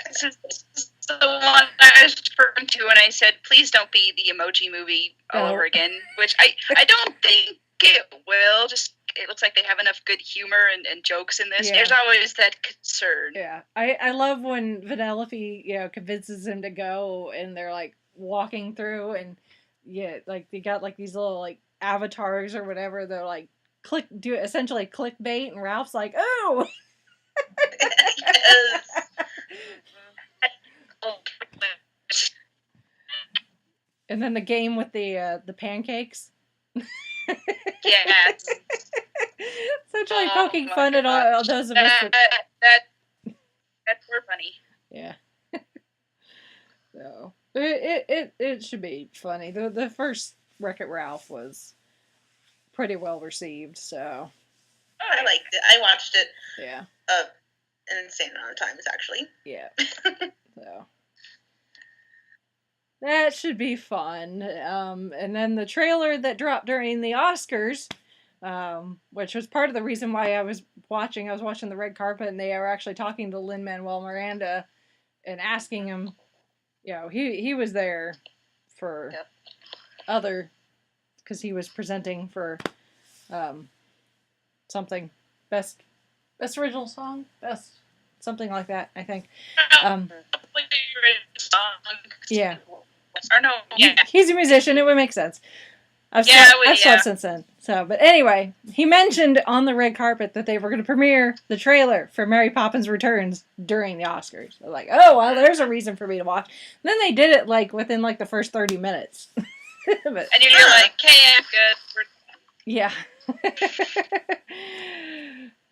Speaker 4: This is the one I was referring to when I said, please don't be the Emoji Movie all over again, which I don't think it will. Just it looks like they have enough good humor and jokes in this.
Speaker 2: Yeah.
Speaker 4: There's always that concern.
Speaker 2: Yeah, I love when Vanellope, convinces him to go, and they're like walking through, and like they got like these little like avatars or whatever. They're like essentially clickbait, and Ralph's like, oh.
Speaker 3: Yes.
Speaker 2: And then the game with the pancakes.
Speaker 4: Yes.
Speaker 2: Essentially poking fun at all those of us.
Speaker 4: That's more funny.
Speaker 2: Yeah. So it should be funny. The first Wreck-It Ralph was pretty well received. So
Speaker 3: I liked it. I watched it.
Speaker 2: Yeah.
Speaker 3: An insane amount of times, actually.
Speaker 2: Yeah. So that should be fun. And then the trailer that dropped during the Oscars, which was part of the reason why I was watching the red carpet, and they were actually talking to Lin-Manuel Miranda and asking him, he was there for because he was presenting for something, best original song, best something like that, I think. Yeah.
Speaker 4: Or no, yeah.
Speaker 2: He's a musician. It would make sense. I've slept since then. So, but anyway, he mentioned on the red carpet that they were going to premiere the trailer for Mary Poppins Returns during the Oscars. They're like, oh, well, there's a reason for me to watch. And then they did it within the first 30 minutes. But,
Speaker 4: and you're like, okay, I'm good.
Speaker 2: Yeah.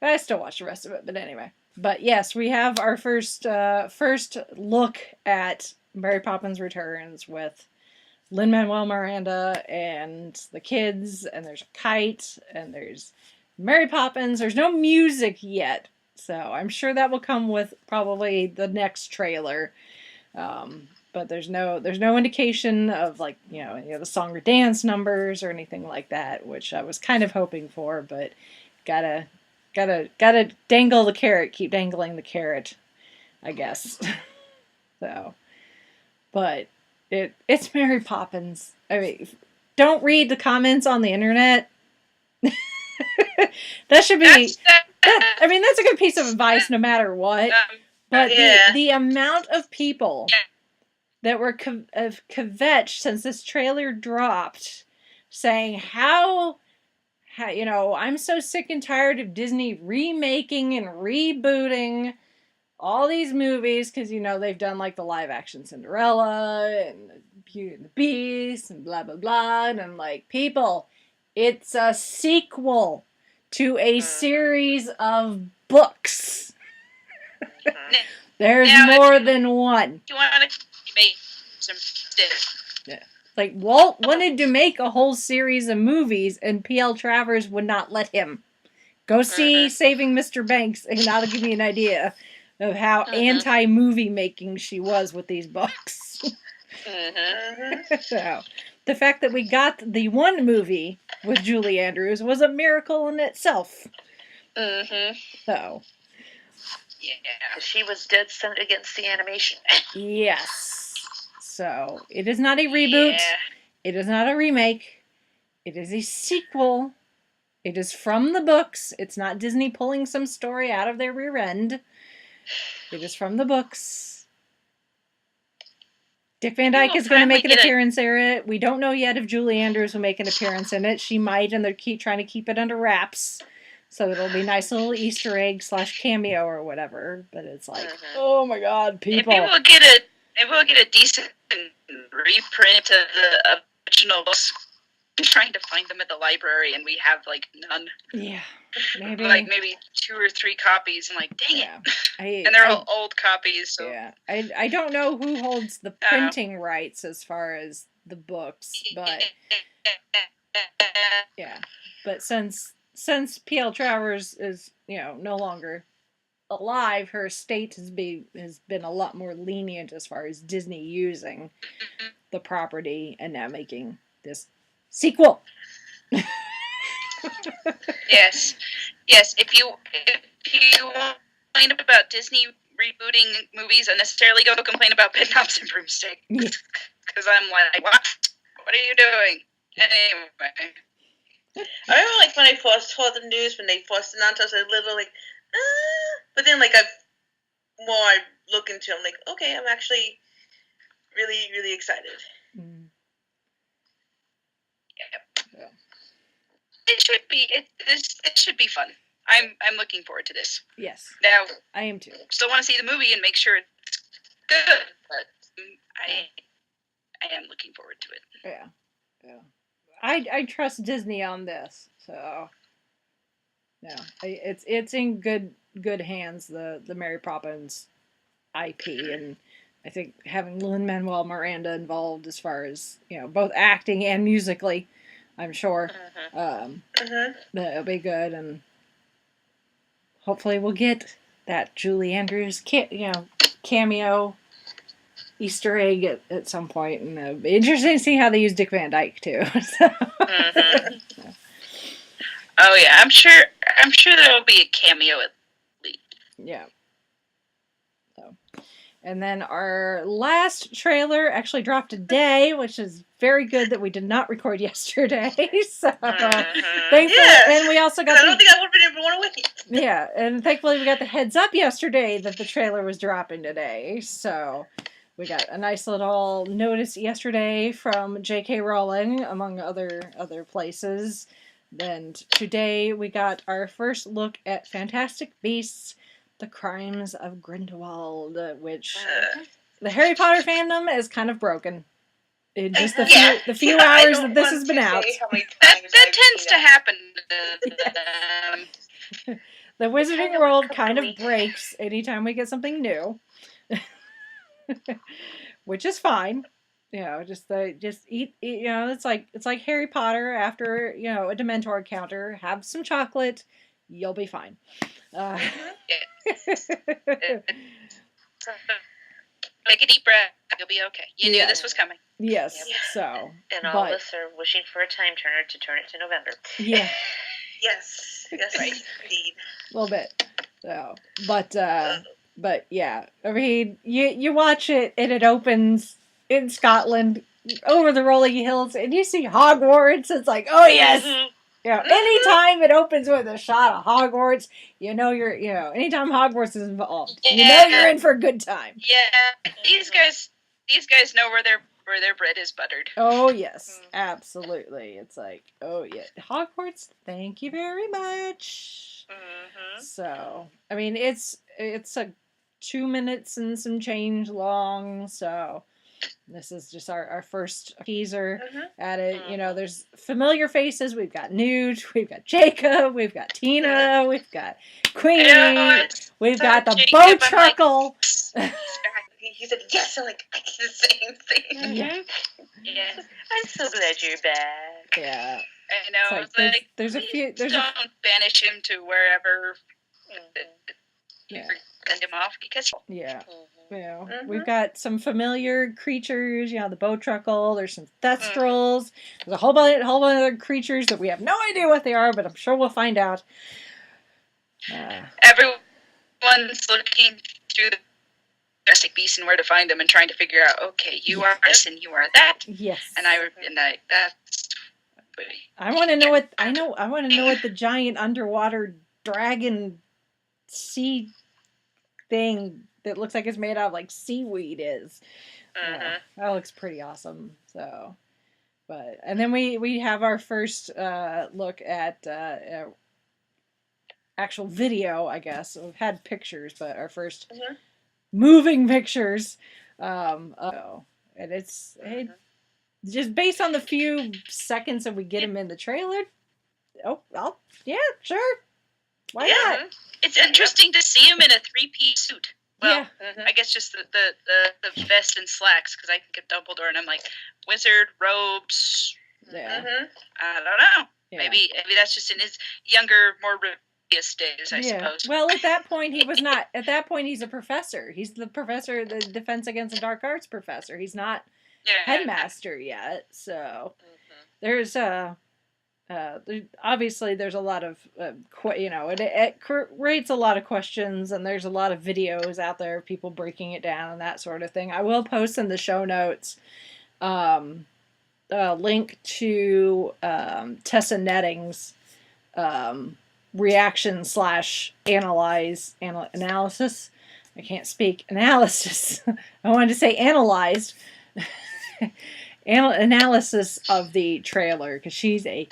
Speaker 2: I still watch the rest of it, but anyway. But yes, we have our first look at Mary Poppins Returns with Lin-Manuel Miranda and the kids, and there's a kite, and there's Mary Poppins. There's no music yet, so I'm sure that will come with probably the next trailer. But there's no indication of like the song or dance numbers or anything like that, which I was kind of hoping for, but gotta dangle the carrot, keep dangling the carrot, I guess. So, but it's Mary Poppins. I mean, don't read the comments on the internet. That should be. That's a good piece of advice, no matter what. But the amount of people that were kvetched since this trailer dropped, saying how I'm so sick and tired of Disney remaking and rebooting all these movies, because they've done like the live action Cinderella and Beauty and the Beast and blah blah blah, and I'm like, people, it's a sequel to a series of books. There's more than one.
Speaker 4: You want to make some stiff.
Speaker 2: Yeah. Like, Walt wanted to make a whole series of movies, and P.L. Travers would not let him. Go see Saving Mr. Banks, and that'll give you an idea of how anti-movie making she was with these books. So, the fact that we got the one movie with Julie Andrews was a miracle in itself. So...
Speaker 5: Yeah, she was dead set against the animation.
Speaker 2: Yes. So, it is not a reboot. Yeah. It is not a remake. It is a sequel. It is from the books. It's not Disney pulling some story out of their rear end. It is from the books. Dick Van Dyke is going to make an appearance in it. We don't know yet if Julie Andrews will make an appearance in it. She might, and they're trying to keep it under wraps. So it'll be a nice little Easter egg / cameo or whatever. But it's like, oh my God, people.
Speaker 4: Maybe we'll get a decent reprint of the original books. I'm trying to find them at the library, and we have like none.
Speaker 2: Yeah, maybe
Speaker 4: like maybe 2 or 3 copies. And like, dang it, and they're all old copies. So.
Speaker 2: Yeah, I don't know who holds the printing rights as far as the books, but yeah, but since P.L. Travers is, no longer alive, her estate has been a lot more lenient as far as Disney using the property and now making this sequel.
Speaker 4: Yes. If you complain about Disney rebooting movies, unnecessarily go complain about Bedknobs and Broomstick. Because I'm like, what are you doing? Anyway.
Speaker 3: I remember, like, when I first heard the news, when they first announced, I was a little, like, but then, like, I look into it, I'm like, okay, I'm actually really, really excited.
Speaker 4: Yeah. It should be fun. I'm looking forward to this.
Speaker 2: Yes.
Speaker 4: Now,
Speaker 2: I am too.
Speaker 4: Still want to see the movie and make sure it's good, but I am looking forward to it.
Speaker 2: Yeah. I trust Disney on this, so it's in good hands. The Mary Poppins IP, and I think having Lin-Manuel Miranda involved as far as both acting and musically, I'm sure that'll be good, and hopefully we'll get that Julie Andrews cameo Easter egg at some point, and it'll be interesting to see how they use Dick Van Dyke too. So.
Speaker 4: Oh yeah, I'm sure there will be a cameo at least.
Speaker 2: Yeah. So, and then our last trailer actually dropped today, which is very good that we did not record yesterday. So thankfully, and we also got.
Speaker 3: I don't think I would have been able to want to with you.
Speaker 2: Yeah, and thankfully we got the heads up yesterday that the trailer was dropping today. So. We got a nice little notice yesterday from J.K. Rowling, among other places. And today we got our first look at Fantastic Beasts: The Crimes of Grindelwald, which the Harry Potter fandom is kind of broken. In just the few hours that this has been out.
Speaker 4: That tends to happen to them.
Speaker 2: The Wizarding World kind of breaks anytime we get something new. which is fine. You know, just eat. You know, it's like Harry Potter after a Dementor encounter. Have some chocolate, you'll be fine.
Speaker 4: Take a deep breath. You'll be okay. You knew this was coming.
Speaker 2: Yes.
Speaker 5: Yep.
Speaker 2: So,
Speaker 5: and all of us are wishing for a time turner to turn it to November.
Speaker 2: Yeah.
Speaker 3: Yes. Right. Indeed.
Speaker 2: A little bit. So, but yeah. I mean, you watch it and it opens in Scotland over the rolling hills, and you see Hogwarts. It's like, oh yes. You know, anytime it opens with a shot of Hogwarts, anytime Hogwarts is involved, you're in for a good time.
Speaker 4: Yeah, these guys know where their bread is buttered.
Speaker 2: Oh yes, absolutely. It's like, oh yeah, Hogwarts. Thank you very much. So, I mean, it's a 2 minutes and some change long. So. This is just our first teaser at it. You know, there's familiar faces. We've got Newt, we've got Jacob, we've got Tina, we've got Queenie, we've got the boat truckle.
Speaker 3: He said yes, I'm like, I did the same thing.
Speaker 2: Yeah.
Speaker 5: Yeah. I'm so glad you're back.
Speaker 2: Yeah.
Speaker 4: I know.
Speaker 2: It's like, there's a few.
Speaker 4: Don't banish him to wherever.
Speaker 2: Yeah.
Speaker 4: Send him off because.
Speaker 2: Yeah. You know, we've got some familiar creatures, you know, the boat truckle, there's some thestrals, there's a whole bunch of other creatures that we have no idea what they are, but I'm sure we'll find out.
Speaker 4: Everyone's looking through the Fantastic Beasts and where to find them and trying to figure out, okay, you are this and you are that.
Speaker 2: Yes.
Speaker 4: And that's
Speaker 2: I want to know what the giant underwater dragon sea thing that looks like it's made out of like seaweed is. That looks pretty awesome. So, and then we have our first look at actual video, I guess. We've had pictures, but our first moving pictures. And it's just based on the few seconds that we get him in the trailer. Yeah, sure. Why not?
Speaker 4: It's interesting to see him in a 3-piece suit. Well,
Speaker 2: yeah.
Speaker 4: I guess just the vest and slacks, because I think of Dumbledore and I'm like, wizard, robes.
Speaker 2: Yeah.
Speaker 4: I don't know.
Speaker 2: Yeah.
Speaker 4: Maybe that's just in his younger, more rebellious days, I suppose.
Speaker 2: Well, at that point, he was not. At that point, he's a professor. He's the professor, the Defense Against the Dark Arts professor. He's not headmaster yet. So there's obviously there's a lot of it creates a lot of questions, and there's a lot of videos out there, people breaking it down and that sort of thing. I will post in the show notes a link to Tessa Netting's reaction / analysis. I can't speak. Analysis. I wanted to say analyzed. Analysis of the trailer, because she's a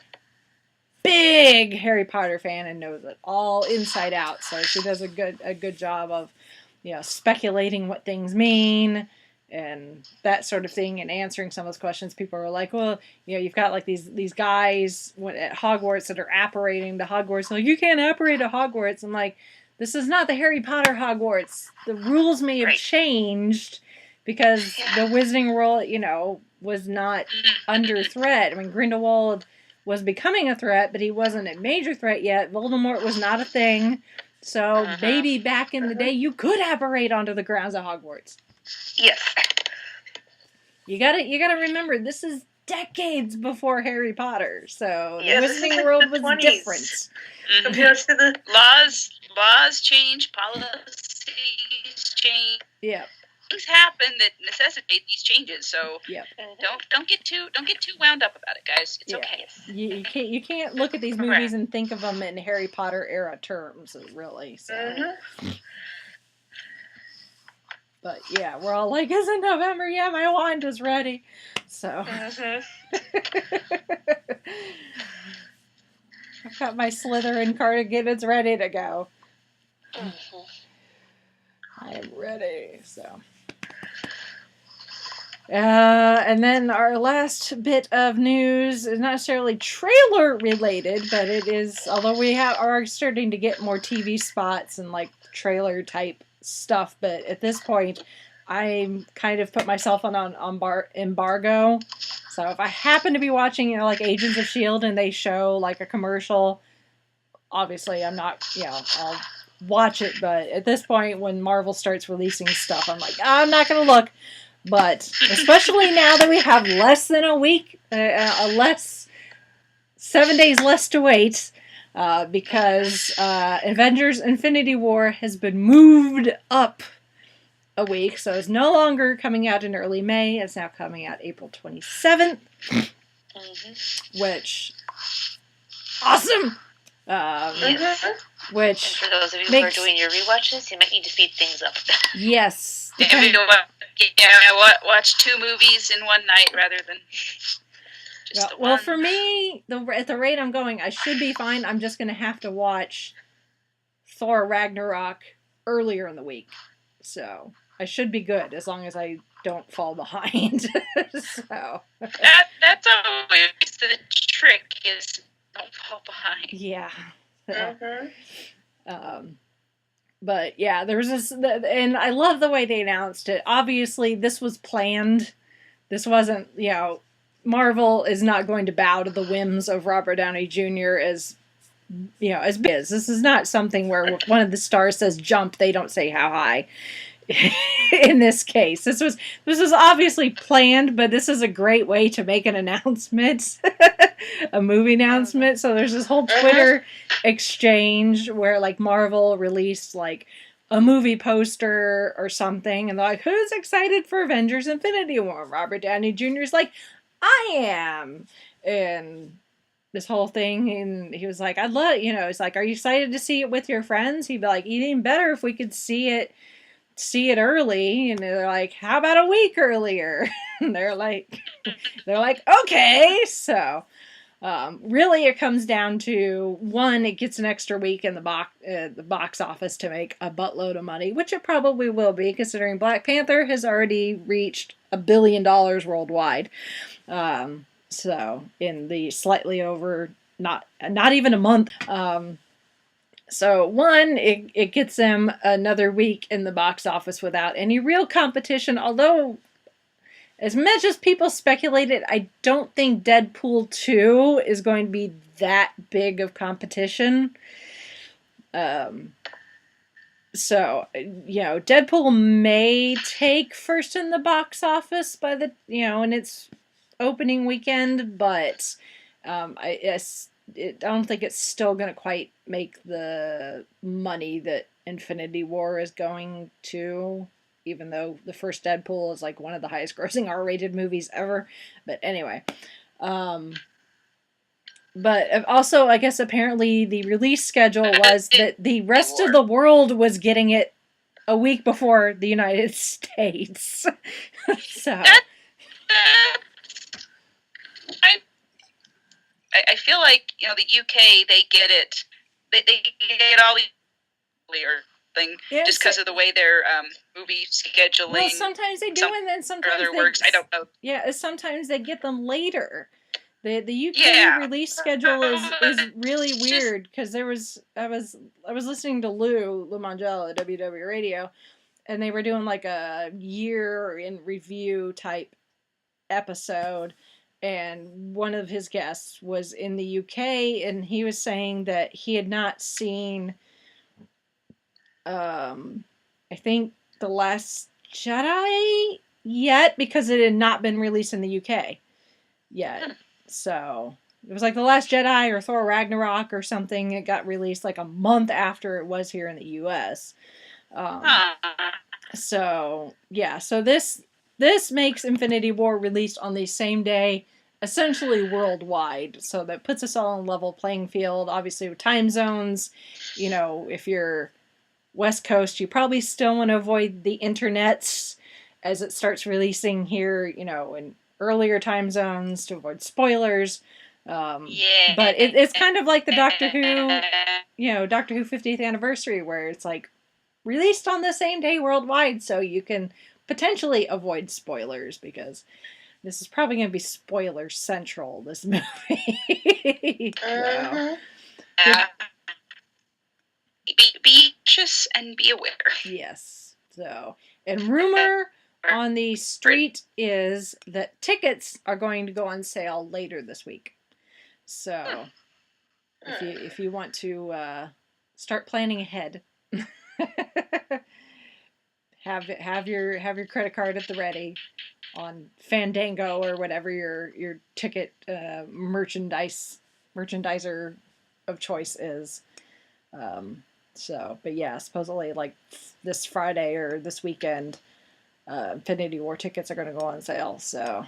Speaker 2: big Harry Potter fan and knows it all inside out. So she does a good job of, speculating what things mean and that sort of thing, and answering some of those questions. People are like, well, you've got like these guys at Hogwarts that are apparating to Hogwarts. Like, you can't apparate to Hogwarts. I'm like, this is not the Harry Potter Hogwarts. The rules may have changed because the Wizarding World, was not under threat. I mean, Grindelwald was becoming a threat, but he wasn't a major threat yet. Voldemort was not a thing. So maybe back in the day, you could apparate onto the grounds of Hogwarts.
Speaker 3: Yes.
Speaker 2: You gotta remember, this is decades before Harry Potter, so the
Speaker 3: this is
Speaker 2: Wizarding
Speaker 3: like
Speaker 2: World
Speaker 3: the
Speaker 2: was
Speaker 3: 20s.
Speaker 2: different.
Speaker 3: Compared to the
Speaker 4: Laws change, policies change.
Speaker 2: Yeah.
Speaker 4: Things happen that necessitate these changes, so
Speaker 2: Yep.
Speaker 4: don't get too wound up about it, guys. It's okay.
Speaker 2: You can't look at these movies and think of them in Harry Potter era terms, really. So. But yeah, we're all like, is it November? Yeah, my wand is ready. So I've got my Slytherin cardigan. It's ready to go. I am ready. So. And then our last bit of news is not necessarily trailer related, but it is, although we are starting to get more TV spots and like trailer type stuff, but at this point, I kind of put myself on embargo. So if I happen to be watching, you know, like Agents of S.H.I.E.L.D. and they show like a commercial, obviously I'm not, you know, I'll watch it. But at this point, when Marvel starts releasing stuff, I'm like, I'm not going to look. But especially now that we have less than a week, 7 days less to wait, because Avengers Infinity War has been moved up a week, so it's no longer coming out in early May. It's now coming out April 27th, which awesome. Which
Speaker 5: and for those of you who are doing your rewatches, you might need to speed things up.
Speaker 2: Yes.
Speaker 4: Watch 2 movies in one night rather than just the one.
Speaker 2: Well, for me, at the rate I'm going, I should be fine. I'm just going to have to watch Thor Ragnarok earlier in the week. So I should be good as long as I don't fall behind. So
Speaker 4: that's always the trick, is don't fall behind.
Speaker 2: Yeah. But yeah, there was this, and I love the way they announced it. Obviously, this was planned. This wasn't, you know, Marvel is not going to bow to the whims of Robert Downey Jr. as, you know, as big as. This is not something where one of the stars says jump, they don't say how high. In this case, this was obviously planned, but this is a great way to make an announcement, a movie announcement. So there's this whole Twitter exchange where like Marvel released like a movie poster or something, and they're like, "Who's excited for Avengers Infinity War?" Robert Downey Jr. is like, "I am," and this whole thing, and he was like, "I'd love," you know, it's like, "Are you excited to see it with your friends?" He'd be like, "Even better if we could see it early." And they're like, "How about a week earlier?" And they're like, "Okay." So really it comes down to, one, it gets an extra week in the box office to make a buttload of money, which it probably will be, considering Black Panther has already reached $1 billion worldwide. So in the slightly over, not even a month. So, one, it gets them another week in the box office without any real competition, although, as much as people speculated, I don't think Deadpool 2 is going to be that big of competition. So, you know, Deadpool may take first in the box office by the, you know, in its opening weekend, but I don't think it's still going to quite make the money that Infinity War is going to, even though the first Deadpool is like one of the highest grossing R-rated movies ever. But anyway. But also, I guess apparently the release schedule was that the rest of the world was getting it a week before the United States. So...
Speaker 4: I feel like, you know, the UK, they get it. They get all the earlier thing,
Speaker 2: yeah,
Speaker 4: just because of the way their movie scheduling.
Speaker 2: Well, sometimes they do, and then sometimes
Speaker 4: other works. I don't know.
Speaker 2: Yeah, sometimes they get them later. The UK release schedule is really weird, because I was listening to Lou Mangel at WW Radio, and they were doing like a year in review type episode. And one of his guests was in the UK, and he was saying that he had not seen, I think, The Last Jedi yet, because it had not been released in the UK yet. So it was like The Last Jedi or Thor Ragnarok or something. It got released like a month after it was here in the US. So yeah, so this makes Infinity War released on the same day, essentially worldwide. So that puts us all on a level playing field. Obviously with time zones, you know, if you're West Coast, you probably still want to avoid the internets as it starts releasing here, you know, in earlier time zones to avoid spoilers. But it's kind of like the Doctor Who, you know, Doctor Who 50th anniversary, where it's like released on the same day worldwide, so you can potentially avoid spoilers, because this is probably going to be spoiler central, this movie. So.
Speaker 4: Be anxious and be aware.
Speaker 2: Yes. So, And rumor on the street is that tickets are going to go on sale later this week. So if you want to start planning ahead, have your credit card at the ready on Fandango or whatever your ticket merchandiser of choice is. But yeah, supposedly like this Friday or this weekend, Infinity War tickets are going to go on sale. So,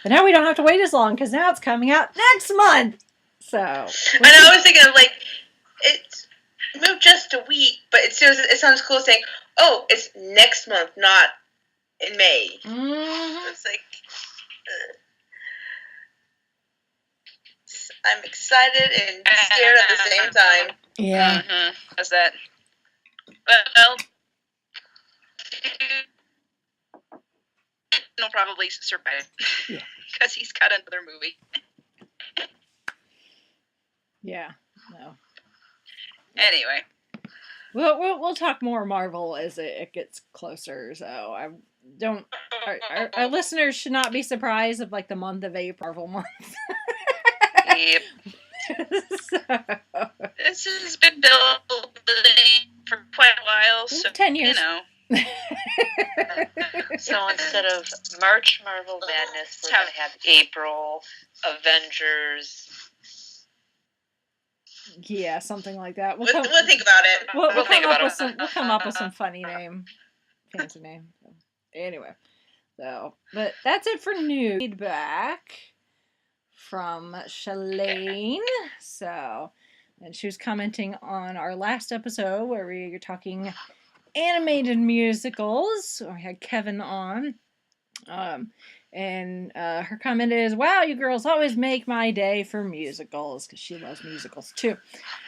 Speaker 2: but now we don't have to wait as long because now it's coming out next month. So,
Speaker 3: I know. I was thinking of like it's moved just a week, but it sounds cool saying, "Oh, it's next month, not in May."
Speaker 2: Mm-hmm.
Speaker 3: It's like I'm excited and scared at the same time.
Speaker 2: Yeah.
Speaker 4: Mm-hmm. How's that? Well, he'll probably survive.
Speaker 2: Yeah.
Speaker 4: Because he's got another movie.
Speaker 2: Yeah. No.
Speaker 4: Anyway.
Speaker 2: We'll talk more Marvel as it gets closer. So I don't. Our listeners should not be surprised if like the month of April, Marvel month.
Speaker 4: Yep. This has been building for quite a while, so
Speaker 2: 10 years.
Speaker 4: You know.
Speaker 5: So instead of March Marvel Madness, we're going to have April Avengers.
Speaker 2: Yeah, something like that.
Speaker 3: We'll think about it.
Speaker 2: We'll
Speaker 5: think about it.
Speaker 2: We'll come up with some funny name, fancy name. So, anyway, but that's it for new feedback from Shalane. So, and she was commenting on our last episode where we were talking animated musicals. We had Kevin on. And her comment is, "Wow, you girls always make my day for musicals," because she loves musicals too.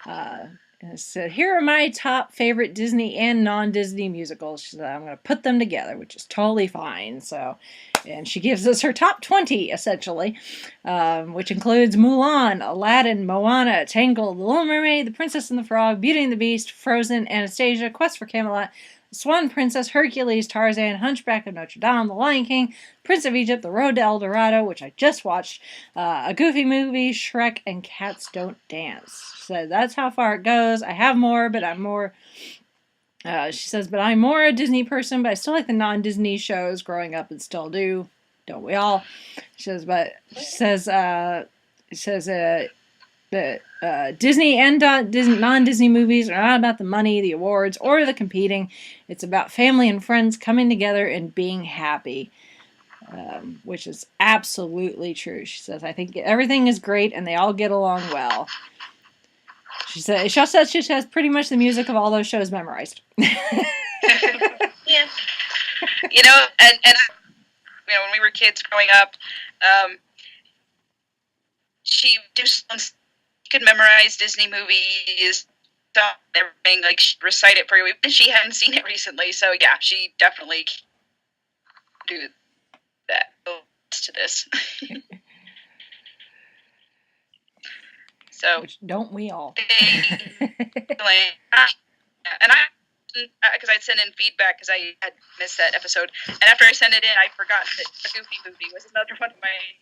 Speaker 2: And it said, "Here are my top favorite Disney and non-Disney musicals." She said, "I'm going to put them together," which is totally fine. So, and she gives us her top 20 essentially, which includes Mulan, Aladdin, Moana, Tangled, The Little Mermaid, The Princess and the Frog, Beauty and the Beast, Frozen, Anastasia, Quest for Camelot, Swan Princess, Hercules, Tarzan, Hunchback of Notre Dame, The Lion King, Prince of Egypt, The Road to El Dorado, which I just watched, A Goofy Movie, Shrek, and Cats Don't Dance. So that's how far it goes. I have more, but I'm more... she says, "But I'm more a Disney person, but I still like the non-Disney shows growing up and still do. Don't we all?" She says, that Disney and non-Disney movies are not about the money, the awards, or the competing. It's about family and friends coming together and being happy, which is absolutely true. She says, "I think everything is great and they all get along well." She says she has pretty much the music of all those shows memorized.
Speaker 3: Yeah.
Speaker 4: You know, and when we were kids growing up, she could memorize Disney movies, everything, like she'd recite it for you. And she hadn't seen it recently, so yeah, she definitely do that to this. So
Speaker 2: Which don't we all?
Speaker 4: And because I'd send in feedback because I had missed that episode, and after I sent it in, I forgot that A Goofy Movie was another one of my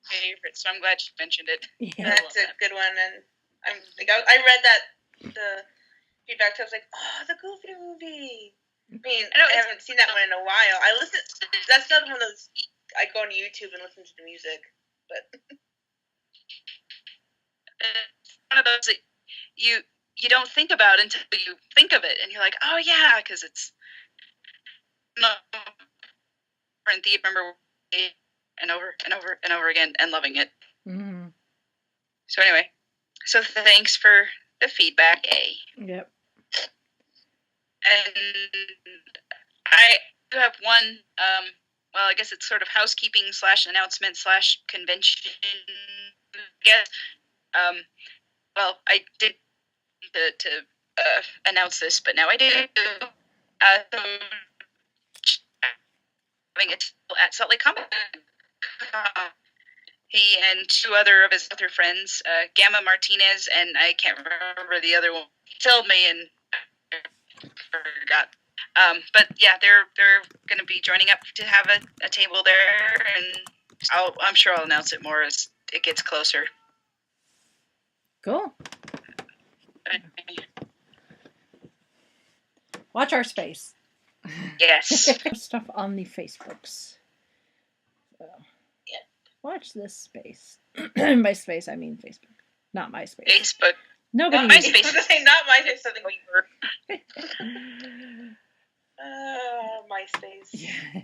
Speaker 4: favorites. So I'm glad you mentioned it.
Speaker 2: Yeah.
Speaker 3: That's a good one, and I'm like I read the feedback. So I was like, "Oh, the Goofy Movie." I mean, I haven't seen that one in a while. That's not one of those. I go on YouTube and listen to the music, but
Speaker 4: it's one of those that you don't think about until you think of it, and you're like, "Oh yeah," because it's not. And you remember and over and over and over again and loving it.
Speaker 2: Mm-hmm.
Speaker 4: So anyway, so thanks for the feedback,
Speaker 2: Yep.
Speaker 4: And I do have one, well, I guess it's sort of housekeeping / announcement / convention, I guess. Well, I did to announce this, but now I do. So, having it at Salt Lake Comic. He and two other of his other friends, Gamma Martinez, and I can't remember the other one, told me and I forgot But yeah, they're going to be joining up to have a table there, and I'm sure I'll announce it more as it gets closer.
Speaker 2: Cool. Watch our space.
Speaker 4: Yes.
Speaker 2: Stuff on the Facebooks. So,
Speaker 3: Yeah.
Speaker 2: watch this space. By space, I mean Facebook, not MySpace.
Speaker 4: Facebook.
Speaker 2: Nobody.
Speaker 3: Not MySpace. I was saying not MySpace. Something we were. MySpace.
Speaker 2: Yeah.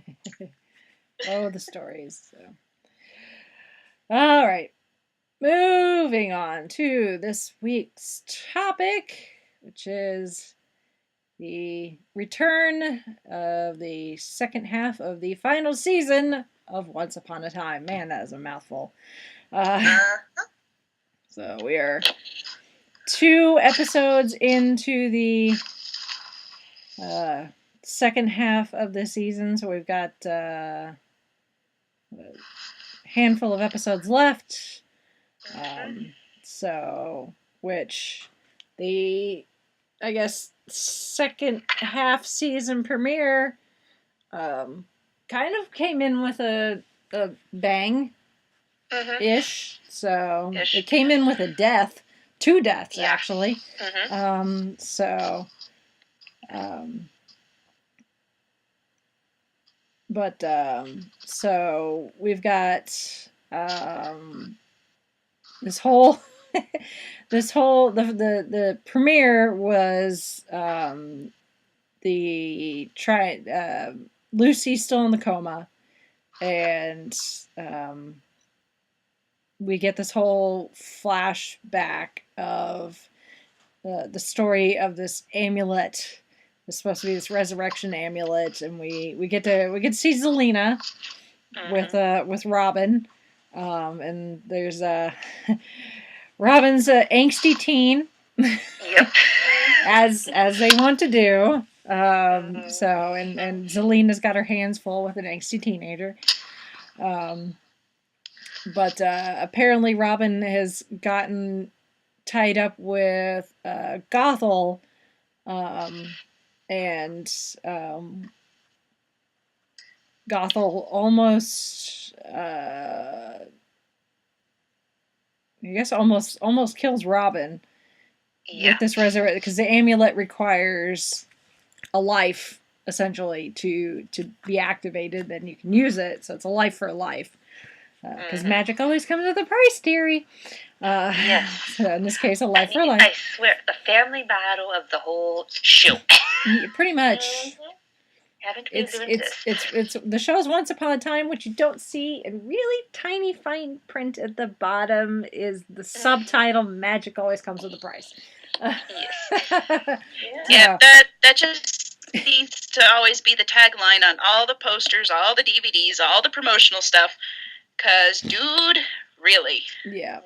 Speaker 2: Oh, the stories. So. All right. Moving on to this week's topic, which is the return of the second half of the final season of Once Upon a Time. Man, that is a mouthful. So we are 2 episodes into the second half of the season, so we've got a handful of episodes left. So, which the, I guess, second half season premiere kind of came in with a bang ish. So
Speaker 3: Ish.
Speaker 2: it came in with a death, 2 deaths
Speaker 3: Yeah.
Speaker 2: actually. So we've got this whole the premiere was Lucy's still in the coma, and we get this whole flashback of the story of this amulet. It's supposed to be this resurrection amulet, and we get to see Zelena with Robin, and there's Robin's angsty teen,
Speaker 3: Yep.
Speaker 2: as they want to do. So and Zelena's got her hands full with an angsty teenager. But apparently Robin has gotten tied up with Gothel, and Gothel almost almost kills Robin with this resurrection, because the amulet requires a life essentially to be activated. Then you can use it, so it's a life for a life. Because magic always comes with a price, dearie.
Speaker 5: Yes.
Speaker 2: So in this case, a life for a life.
Speaker 5: I swear, the family battle of the whole show.
Speaker 2: Yeah, pretty much.
Speaker 5: Haven't we doing this?
Speaker 2: It's the show's Once Upon a Time, which you don't see in really tiny fine print at the bottom is the subtitle "Magic always comes with a price."
Speaker 5: Yes.
Speaker 4: Yeah, that just needs to always be the tagline on all the posters, all the DVDs, all the promotional stuff. 'Cause, dude, really.
Speaker 2: Yeah.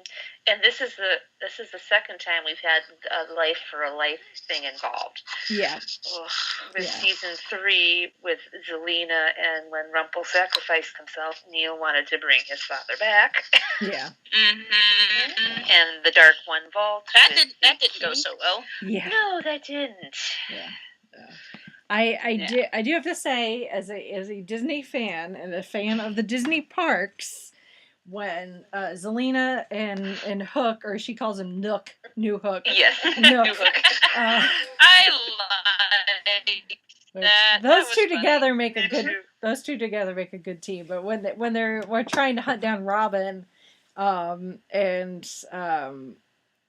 Speaker 5: And this is the second time we've had a life for a life thing involved.
Speaker 2: Yeah.
Speaker 5: With season 3 with Zelena, and when Rumpel sacrificed himself, Neil wanted to bring his father back.
Speaker 2: Yeah.
Speaker 5: And the Dark One Vault.
Speaker 4: That didn't go so well.
Speaker 2: Yeah.
Speaker 5: No, that didn't.
Speaker 2: Yeah. I do have to say, as a Disney fan and a fan of the Disney parks, when Zelena and Hook, or she calls him Nook, New Hook.
Speaker 5: Yes,
Speaker 2: Nook.
Speaker 5: New Hook.
Speaker 4: I like that.
Speaker 2: Those two together make a good team. But when we're trying to hunt down Robin, and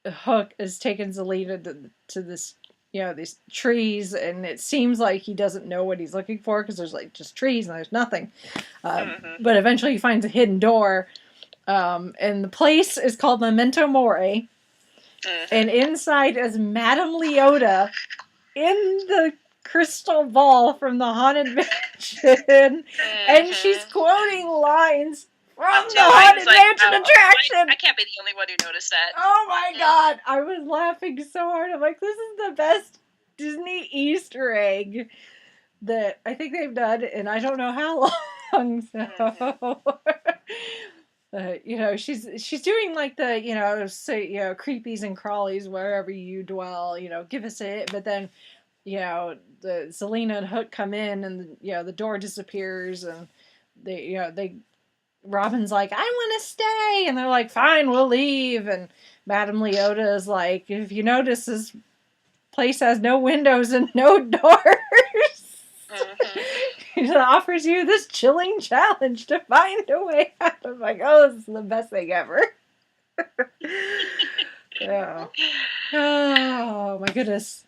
Speaker 2: Hook is taking Zelena to this, these trees, and it seems like he doesn't know what he's looking for because there's like just trees and there's nothing. But eventually he finds a hidden door, and the place is called Memento Mori, and inside is Madame Leota in the crystal ball from the Haunted Mansion, and she's quoting lines from the Haunted Mansion attraction.
Speaker 4: I can't be the only one who noticed that.
Speaker 2: Oh my god, I was laughing so hard. I'm like, this is the best Disney Easter egg that I think they've done in I don't know how long. So, she's doing like the, creepies and crawlies wherever you dwell, give us it. But then, the Selena and Hook come in, and the door disappears, and Robin's like, I want to stay, and they're like, fine, we'll leave, and Madame Leota is like, if you notice, this place has no windows and no doors. He offers you this chilling challenge to find a way out. I'm like, oh, this is the best thing ever. Yeah. Oh my goodness.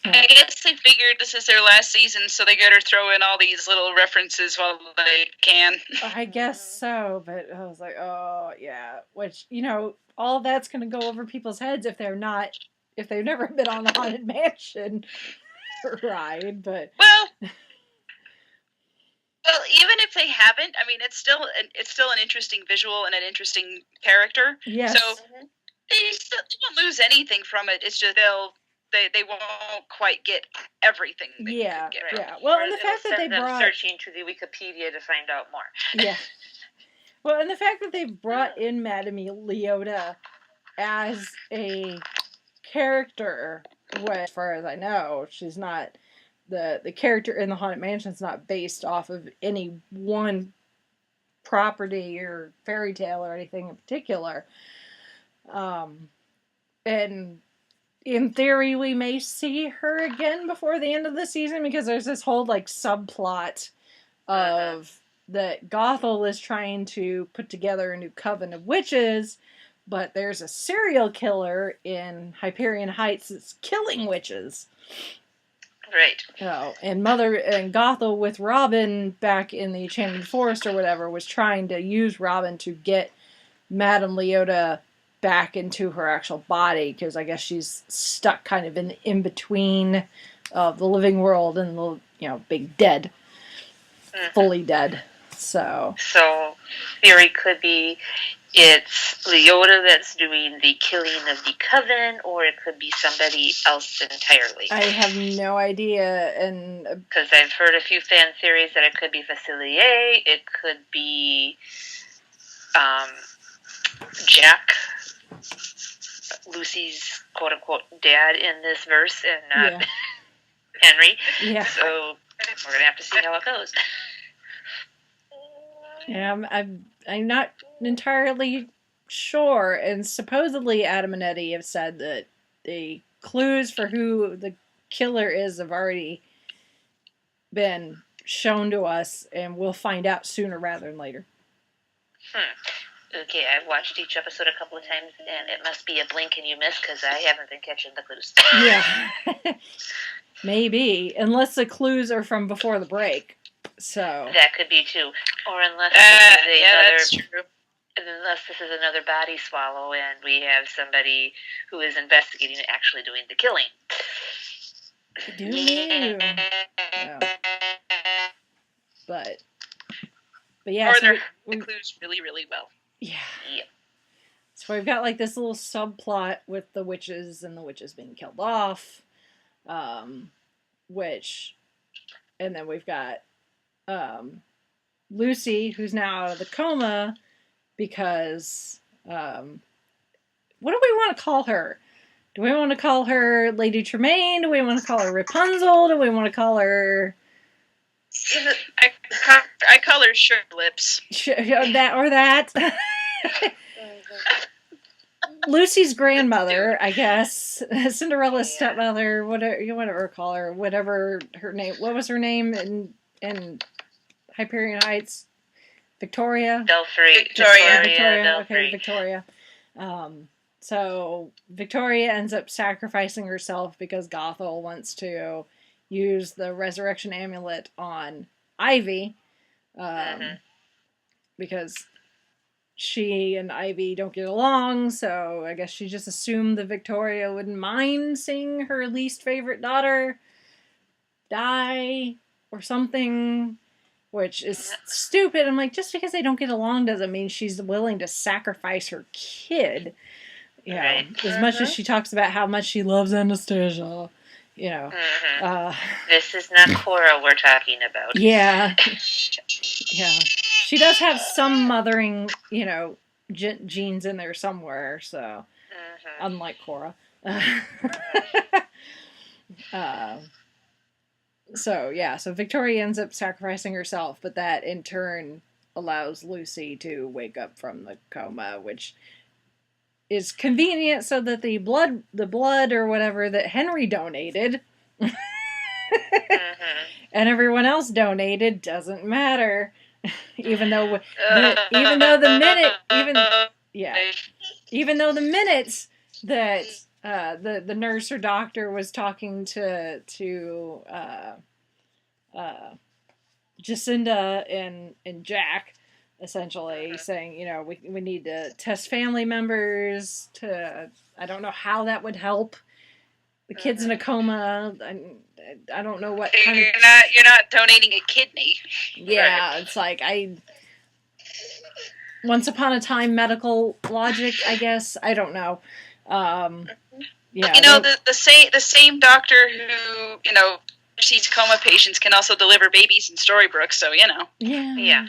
Speaker 4: I guess they figured this is their last season, so they gotta throw in all these little references while they can.
Speaker 2: I guess so, but I was like, oh yeah. Which, all of that's gonna go over people's heads if they've never been on the Haunted Mansion ride, but
Speaker 4: well, even if they haven't, I mean, it's still an interesting visual and an interesting character.
Speaker 2: Yes.
Speaker 4: So they still don't lose anything from it. It's just they won't quite get everything.
Speaker 2: Yeah.
Speaker 4: Get
Speaker 2: Yeah. Well, and the fact that they brought
Speaker 5: searching to the Wikipedia to find out more.
Speaker 2: Yeah. Well, and the fact that they've brought in Madame Leota as a character, which, as far as I know, she's not the character in the Haunted Mansion is not based off of any one property or fairy tale or anything in particular. And in theory, we may see her again before the end of the season, because there's this whole subplot of that Gothel is trying to put together a new coven of witches, but there's a serial killer in Hyperion Heights that's killing witches.
Speaker 5: Right.
Speaker 2: Oh, and Gothel with Robin back in the Enchanted Forest or whatever was trying to use Robin to get Madame Leota back into her actual body, because I guess she's stuck kind of in between of the living world and the big dead, fully dead. So
Speaker 5: theory could be it's Leota that's doing the killing of the coven, or it could be somebody else entirely.
Speaker 2: I have no idea, and
Speaker 5: because I've heard a few fan theories that it could be Facilier, it could be Jack, Lucy's quote-unquote dad in this verse, and not Henry.
Speaker 2: Yeah.
Speaker 5: So we're going to have to see how it goes.
Speaker 2: Yeah, I'm not entirely sure, and supposedly Adam and Eddie have said that the clues for who the killer is have already been shown to us, and we'll find out sooner rather than later.
Speaker 5: Okay, I've watched each episode a couple of times, and it must be a blink and you miss, because I haven't been catching the clues.
Speaker 2: Yeah. Maybe, unless the clues are from before the break. So
Speaker 5: that could be too, or unless
Speaker 4: that's true.
Speaker 5: Unless this is another body swallow, and we have somebody who is investigating and actually doing the killing.
Speaker 2: Yeah. But yeah,
Speaker 4: or
Speaker 2: so
Speaker 4: they're the clues really, really well.
Speaker 2: Yeah.
Speaker 5: Yep.
Speaker 2: So we've got this little subplot with the witches and the witches being killed off, and then we've got Lucy, who's now out of the coma because what do we want to call her? Do we want to call her Lady Tremaine? Do we want to call her Rapunzel? Do we want to call her
Speaker 4: I call her Shirt Lips.
Speaker 2: that. Lucy's grandmother, I guess. Cinderella's stepmother, whatever call her, whatever her name. What was her name in Hyperion Heights? Victoria?
Speaker 5: Victoria.
Speaker 2: Okay, Victoria. So Victoria ends up sacrificing herself because Gothel wants to use the resurrection amulet on Ivy, because she and Ivy don't get along, so I guess she just assumed that Victoria wouldn't mind seeing her least favorite daughter die or something, which is stupid. I'm like, just because they don't get along doesn't mean she's willing to sacrifice her kid. You know, as much as she talks about how much she loves Anastasia, you know.
Speaker 5: This is not Cora we're talking about.
Speaker 2: Yeah. Yeah. She does have some mothering, you know, genes in there somewhere, so. Unlike Cora. So Victoria ends up sacrificing herself, but that in turn allows Lucy to wake up from the coma, which is convenient so that the blood or whatever that Henry donated and everyone else donated doesn't matter. even though the minutes that the nurse or doctor was talking to Jacinda and Jack, essentially saying, you know, we need to test family members to, I don't know how that would help the kids in a coma. I don't know what kind
Speaker 4: you're not donating a kidney.
Speaker 2: Yeah,
Speaker 4: right.
Speaker 2: It's like once upon a time medical logic, I guess. I don't know.
Speaker 4: Yeah, the same doctor who, you know, sees coma patients can also deliver babies in Storybrooke, so you know.
Speaker 5: Yeah.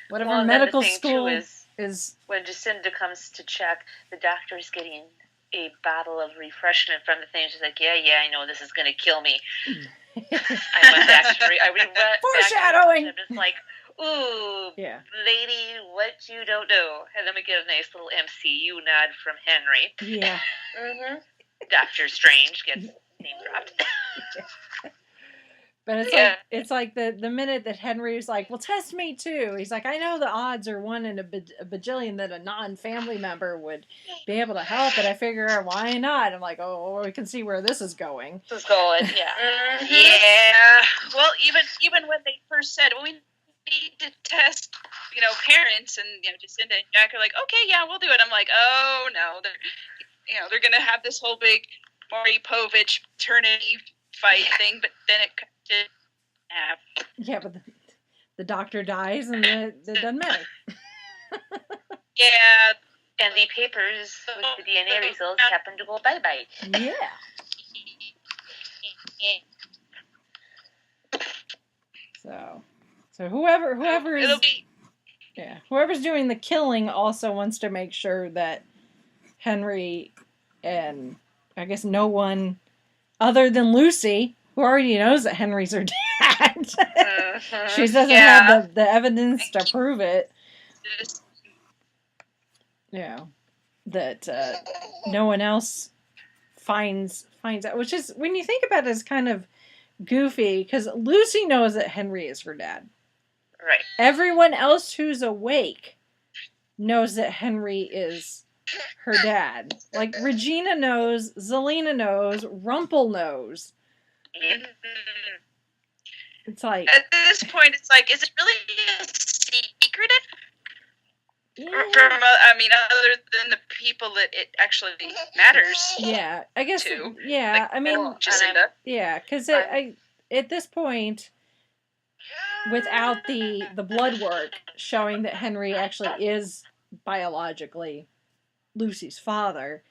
Speaker 2: Whatever medical school
Speaker 5: is when Jacinda comes to check, the doctor's getting a bottle of refreshment from the thing. She's like, yeah, I know this is going to kill me. I went back to
Speaker 2: foreshadowing.
Speaker 5: I'm just like, ooh,
Speaker 2: yeah,
Speaker 5: lady, what you don't know. And then we get a nice little MCU nod from Henry.
Speaker 2: Yeah.
Speaker 5: Doctor Strange gets name dropped.
Speaker 2: But it's like the minute that Henry's like, well, test me too. He's like, I know the odds are 1 in a bajillion that a non-family member would be able to help, but I figure, why not? I'm like, oh, we can see where this is going.
Speaker 5: Yeah.
Speaker 4: Yeah. Well, even when they first said, well, we need to test, you know, parents, and you know, Jacinda and Jack are like, okay, yeah, we'll do it. I'm like, oh no, they're gonna have this whole big Maury Povich paternity fight thing, but then it didn't happen.
Speaker 2: Yeah, but the doctor dies, and it doesn't matter.
Speaker 5: Yeah, and the papers with the DNA results happen to go bye-bye.
Speaker 2: Yeah. So whoever's doing the killing also wants to make sure that Henry and I guess no one other than Lucy, who already knows that Henry's her dad. She doesn't have the evidence to prove it. Yeah. That no one else finds out, which is, when you think about it, is kind of goofy, because Lucy knows that Henry is her dad.
Speaker 5: Right.
Speaker 2: Everyone else who's awake knows that Henry is her dad. Like, Regina knows, Zelena knows, Rumpel knows. It's like,
Speaker 4: at this point, it's like, is it really a secret?
Speaker 2: yeah.
Speaker 4: Other than the people that it actually matters.
Speaker 2: Yeah, I guess.
Speaker 4: To,
Speaker 2: yeah,
Speaker 4: like, Jacinda.
Speaker 2: Yeah, because at this point, without the blood work showing that Henry actually is biologically Lucy's father,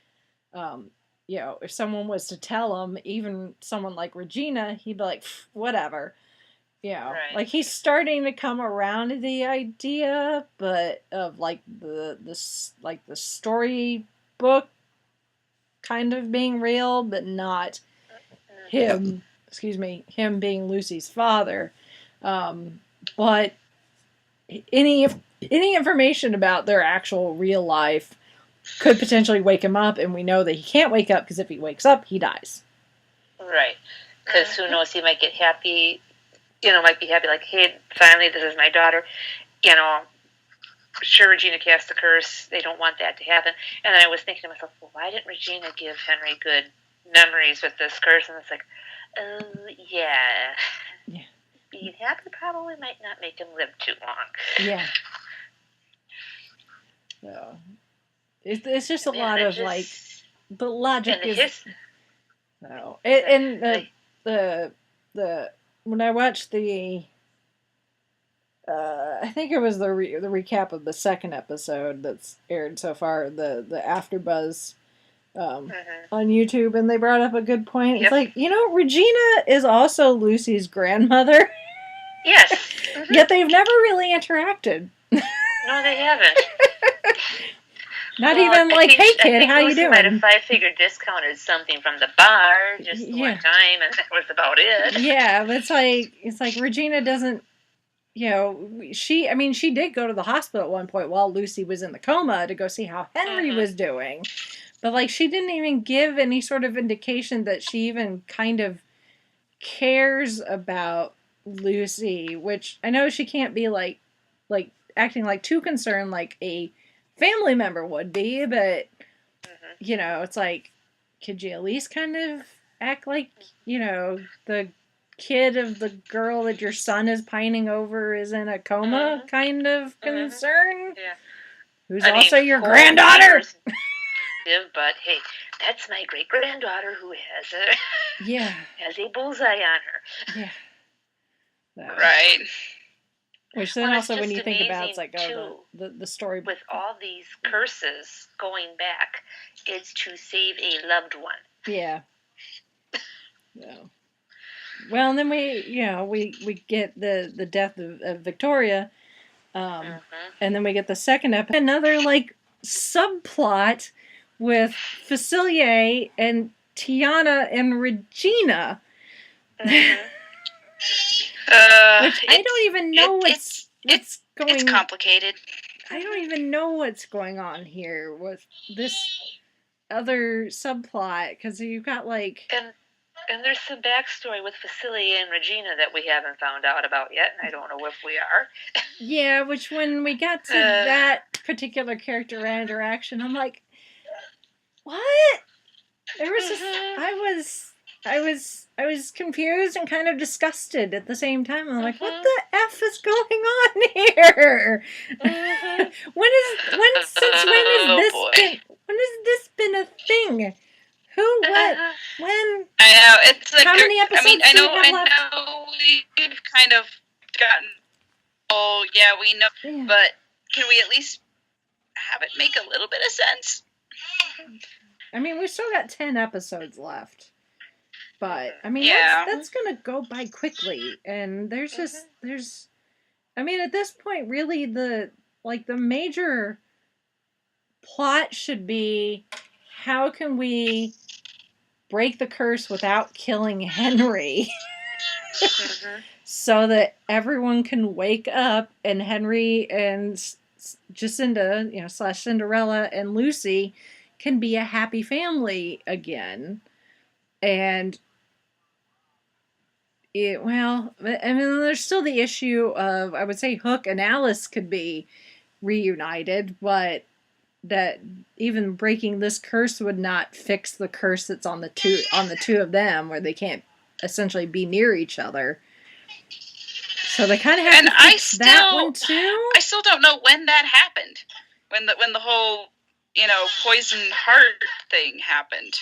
Speaker 2: if someone was to tell him, even someone like Regina, he'd be like, whatever. Yeah,
Speaker 5: right.
Speaker 2: Like, he's starting to come around to the idea, but of like the storybook kind of being real, but not him being Lucy's father. But any information about their actual real life could potentially wake him up, and we know that he can't wake up, because if he wakes up, he dies.
Speaker 5: Right. Because who knows, he might get happy, might be happy, like, hey, finally, this is my daughter. Sure, Regina cast the curse. They don't want that to happen. And I was thinking to myself, well, why didn't Regina give Henry good memories with this curse? And it's like, oh, yeah.
Speaker 2: Yeah.
Speaker 5: Being happy probably might not make him live too long.
Speaker 2: Yeah. So, it's just a lot of, like, the logic is... No. And the when I watched the... I think it was the recap of the second episode that's aired so far, the AfterBuzz on YouTube, and they brought up a good point. Yep. It's like, Regina is also Lucy's grandmother.
Speaker 5: Yes.
Speaker 2: Yet they've never really interacted.
Speaker 5: No, they haven't.
Speaker 2: Not
Speaker 5: Well,
Speaker 2: even
Speaker 5: I
Speaker 2: like,
Speaker 5: think-
Speaker 2: hey
Speaker 5: I
Speaker 2: kid,
Speaker 5: think
Speaker 2: how you
Speaker 5: Lucy might have
Speaker 2: doing?
Speaker 5: 5-figure discounted something from the bar just
Speaker 2: Yeah.
Speaker 5: one time, and that was about it.
Speaker 2: Yeah, but it's like Regina doesn't, you know, she did go to the hospital at one point while Lucy was in the coma to go see how Henry was doing. But like she didn't even give any sort of indication that she even kind of cares about Lucy, which I know she can't be like acting like too concerned like a family member would be, but you know, it's like, could you at least kind of act like, you know, the kid of the girl that your son is pining over is in a coma kind of concern?
Speaker 5: Yeah.
Speaker 2: Who's
Speaker 5: I mean,
Speaker 2: also your
Speaker 5: full
Speaker 2: granddaughter?
Speaker 5: neighbors, but hey, that's my great granddaughter who has a bullseye on her.
Speaker 2: Yeah. So,
Speaker 4: Right.
Speaker 2: which then
Speaker 5: Well, it's
Speaker 2: also when
Speaker 5: just
Speaker 2: you think about it's
Speaker 5: amazing,
Speaker 2: like, oh, the story
Speaker 5: With all these curses going back, it's to save a loved one.
Speaker 2: Yeah. So. Well, and then we get the death of Victoria, and then we get the second episode, another like subplot with Facilier and Tiana and Regina, which I don't even know what's going.
Speaker 4: It's complicated.
Speaker 2: I don't even know what's going on here with this other subplot, because you've got like.
Speaker 5: And there's some backstory with Facilier and Regina that we haven't found out about yet, and I don't know if we are.
Speaker 2: Yeah, which when we got to that particular character interaction, I'm like, what? There was just, I was confused and kind of disgusted at the same time. I'm like, what the F is going on here? When has this been a thing? Who, what, when?
Speaker 4: I know, it's like,
Speaker 2: how many episodes
Speaker 4: I
Speaker 2: do we have left?
Speaker 4: know we've kind of gotten, oh yeah, we know,
Speaker 2: Yeah.
Speaker 4: but can we at least have it make a little bit of sense?
Speaker 2: I mean, we've still got 10 episodes left. But, I mean,
Speaker 4: Yeah.
Speaker 2: that's going to go by quickly. And there's I mean, at this point, really, the major plot should be, how can we break the curse without killing Henry? So that everyone can wake up and Henry and Jacinda, / Cinderella and Lucy can be a happy family again. And there's still the issue of, I would say Hook and Alice could be reunited, but that even breaking this curse would not fix the curse that's on the two of them, where they can't essentially be near each other. So they kind of have to fix that one too.
Speaker 4: I still don't know when that happened. When the whole, poison heart thing happened.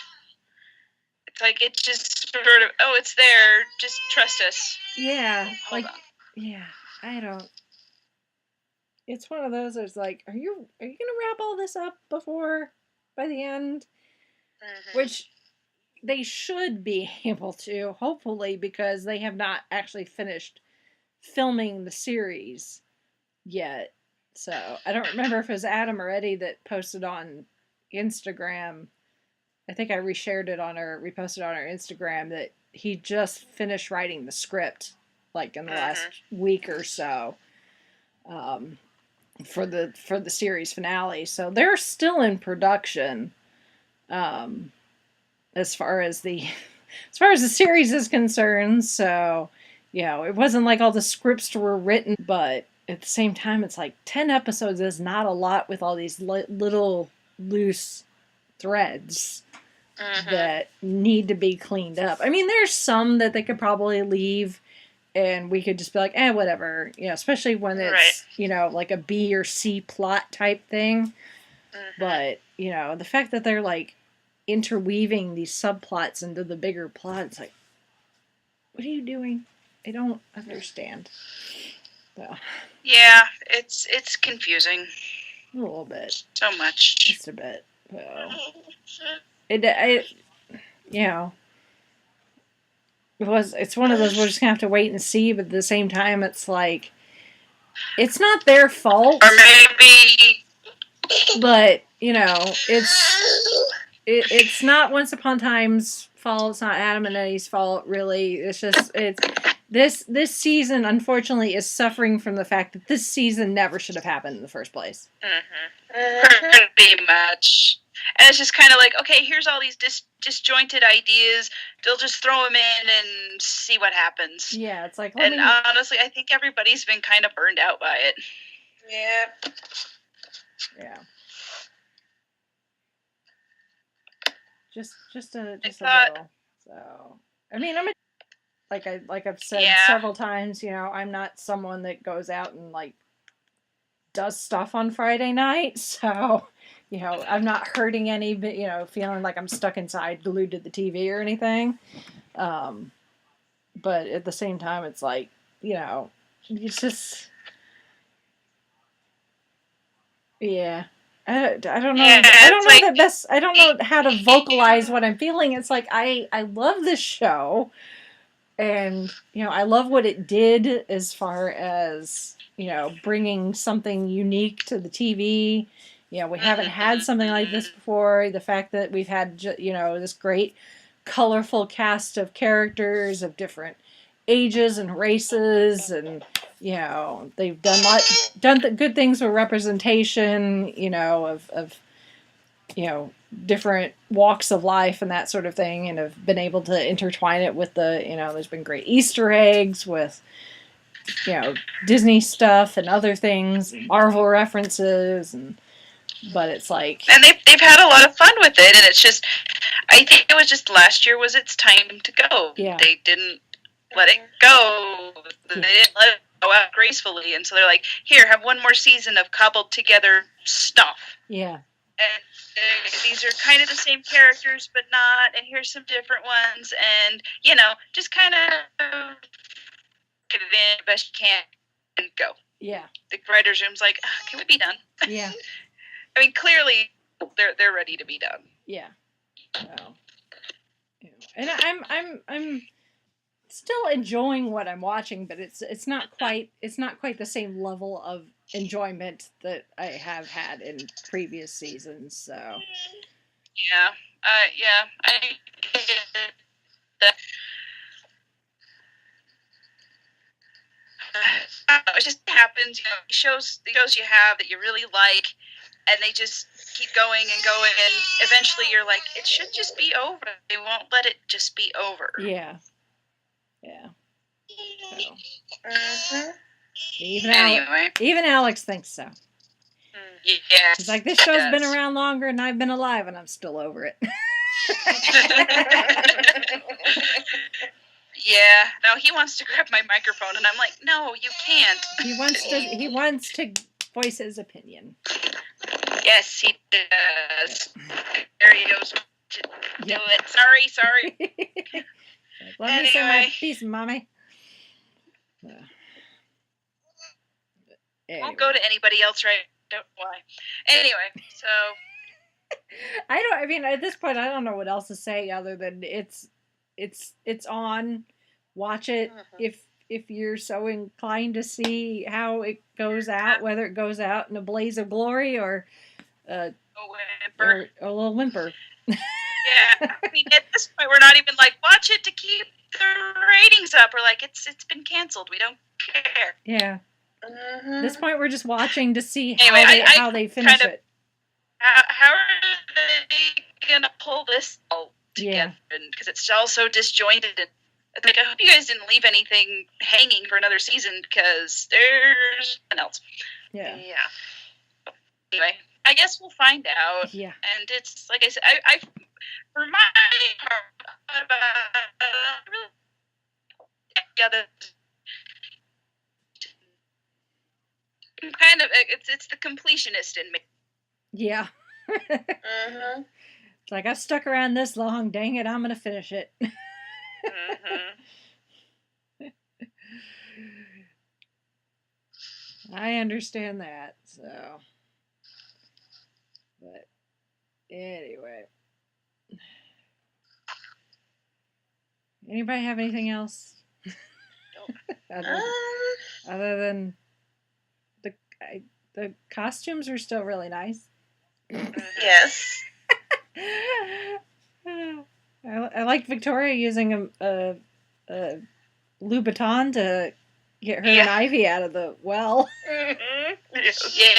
Speaker 4: It's like, it just sort of, oh, it's there, just trust us.
Speaker 2: Yeah.
Speaker 4: Hold on.
Speaker 2: Yeah, I don't. It's one of those that's like, are you gonna wrap all this up by the end? Which they should be able to, hopefully, because they have not actually finished filming the series yet. So I don't remember if it was Adam or Eddie that posted on Instagram. I think I reposted on our Instagram that he just finished writing the script, like in the last week or so, for the series finale. So they're still in production, as far as the series is concerned. So, it wasn't like all the scripts were written, but at the same time, it's like 10 episodes is not a lot with all these little loose threads that need to be cleaned up. I mean, there's some that they could probably leave and we could just be like, whatever, especially when it's, like a B or C plot type thing. But, the fact that they're like interweaving these subplots into the bigger plot, it's like, what are you doing? I don't understand. So.
Speaker 4: Yeah, it's confusing.
Speaker 2: A little bit.
Speaker 4: So much.
Speaker 2: Just a bit. So. It's one of those, we're just gonna have to wait and see, but at the same time, it's like, it's not their fault.
Speaker 4: Or maybe
Speaker 2: But, you know, it's not Once Upon a Time's fault. It's not Adam and Eddie's fault, really. It's just this season, unfortunately, is suffering from the fact that this season never should have happened in the first place.
Speaker 4: Pretty much. And it's just kind of like, okay, here's all these disjointed ideas. They'll just throw them in and see what happens.
Speaker 2: Yeah, it's like,
Speaker 4: honestly, I think everybody's been kind of burned out by it.
Speaker 3: Yeah.
Speaker 2: Yeah. Just a little. So, I mean, like I've said several times, you know, I'm not someone that goes out and like does stuff on Friday night, so, you know, I'm not hurting any, you know, feeling like I'm stuck inside glued to the TV or anything. But at the same time, it's like, you know, it's just, yeah. I don't know.
Speaker 4: Yeah,
Speaker 2: I don't know
Speaker 4: like,
Speaker 2: the best. I don't know how to vocalize what I'm feeling. It's like I love this show, and you know I love what it did as far as, you know, bringing something unique to the TV. You know, we haven't had something like this before. The fact that we've had, you know, this great, colorful cast of characters of different ages and races, and you know they've done the good things with representation, you know, of you know different walks of life and that sort of thing, and have been able to intertwine it with the, you know, there's been great Easter eggs with, you know, Disney stuff and other things, Marvel references, but it's like,
Speaker 4: and they've had a lot of fun with it, and it's just, I think it was just last year was its time to go.
Speaker 2: Yeah.
Speaker 4: They didn't let it go. They didn't let it go out gracefully, and so they're like, here, have one more season of cobbled together stuff.
Speaker 2: Yeah.
Speaker 4: And these are kind of the same characters, but not, and here's some different ones, and, you know, just kind of get it in the best you can and go.
Speaker 2: Yeah.
Speaker 4: The writer's room's like, can we be done?
Speaker 2: Yeah.
Speaker 4: I mean, clearly, they're ready to be done.
Speaker 2: Yeah. Well, you know, and I'm still enjoying what I'm watching, but it's not quite the same level of enjoyment that I have had in previous seasons. So.
Speaker 4: Yeah. I it just happens, you know, shows you have that you really like, and they just keep going and going, and eventually you're like, it should just be over. They won't let it just be over.
Speaker 2: Yeah. Yeah. So. Even Alex thinks so.
Speaker 4: Yeah.
Speaker 2: He's like, this show's been around longer and I've been alive and I'm still over it.
Speaker 4: Yeah. No, he wants to grab my microphone, and I'm like, no, you can't.
Speaker 2: He wants to voice his opinion.
Speaker 4: Yes, he does. There he goes to do it. Sorry.
Speaker 2: Let me say my piece, Mommy. Anyway.
Speaker 4: Won't go to anybody else, right? Don't why. Anyway, so
Speaker 2: I mean, at this point, I don't know what else to say other than it's on. Watch it if you're so inclined to see how it goes out, whether it goes out in a blaze of glory or a little whimper.
Speaker 4: Yeah, I mean, at this point, we're not even like, watch it to keep the ratings up. We're like, it's been canceled. We don't care.
Speaker 2: Yeah. At this point, we're just watching to see
Speaker 4: how
Speaker 2: they finish it.
Speaker 4: How are they gonna pull this all together? Because it's all so disjointed. And like, I hope you guys didn't leave anything hanging for another season, because there's nothing else.
Speaker 2: Yeah.
Speaker 4: Anyway, I guess we'll find out.
Speaker 2: Yeah.
Speaker 4: And it's like I said, I for my part, really, kind of, it's the completionist in me.
Speaker 2: Yeah. It's like, I've stuck around this long, dang it, I'm gonna finish it. I understand that, so. But anyway. Anybody have anything else? Other than the costumes are still really nice.
Speaker 3: Yes.
Speaker 2: I like Victoria using a Louboutin to get her and Ivy out of the well.
Speaker 3: Mm-hmm.
Speaker 4: Yeah.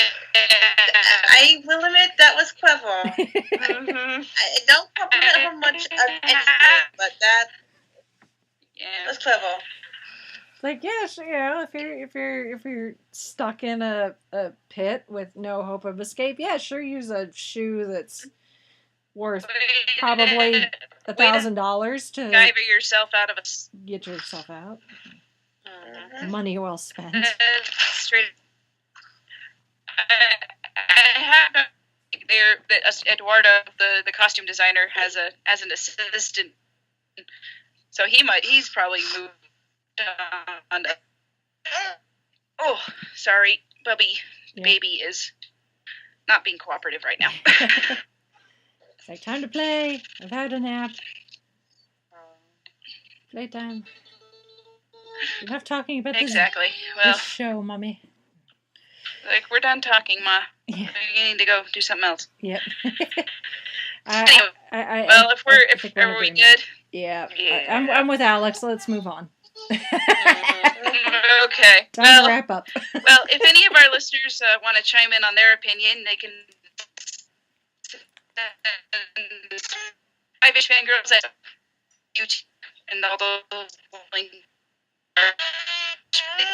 Speaker 3: I will admit that was clever.
Speaker 4: Mm-hmm.
Speaker 3: I don't compliment her much of anything, but that was clever.
Speaker 2: Like, yeah, sure, you know, if you're stuck in a pit with no hope of escape, yeah, sure, use a shoe that's worth probably $1,000 to
Speaker 4: Guyver yourself out of a
Speaker 2: get yourself out.
Speaker 3: Mm-hmm.
Speaker 2: Money well spent.
Speaker 4: straight. I have there. Eduardo, the costume designer, has an assistant, so he's probably moved on. Oh, sorry, Bubby.
Speaker 2: Yeah.
Speaker 4: Baby is not being cooperative right now.
Speaker 2: It's like, time to play. I've had a nap. Playtime. Enough talking about
Speaker 4: Exactly. Well,
Speaker 2: this show, Mommy.
Speaker 4: like, we're done talking, Ma.
Speaker 2: Yeah.
Speaker 4: You need to go do something else.
Speaker 2: Yep.
Speaker 4: Well, are we good?
Speaker 2: Yeah.
Speaker 4: Yeah.
Speaker 2: I'm with Alex. Let's move on.
Speaker 4: Okay.
Speaker 2: Time to wrap up.
Speaker 4: Well, if any of our listeners want to chime in on their opinion, they can Five-ish Fangirls at YouTube, and all those links are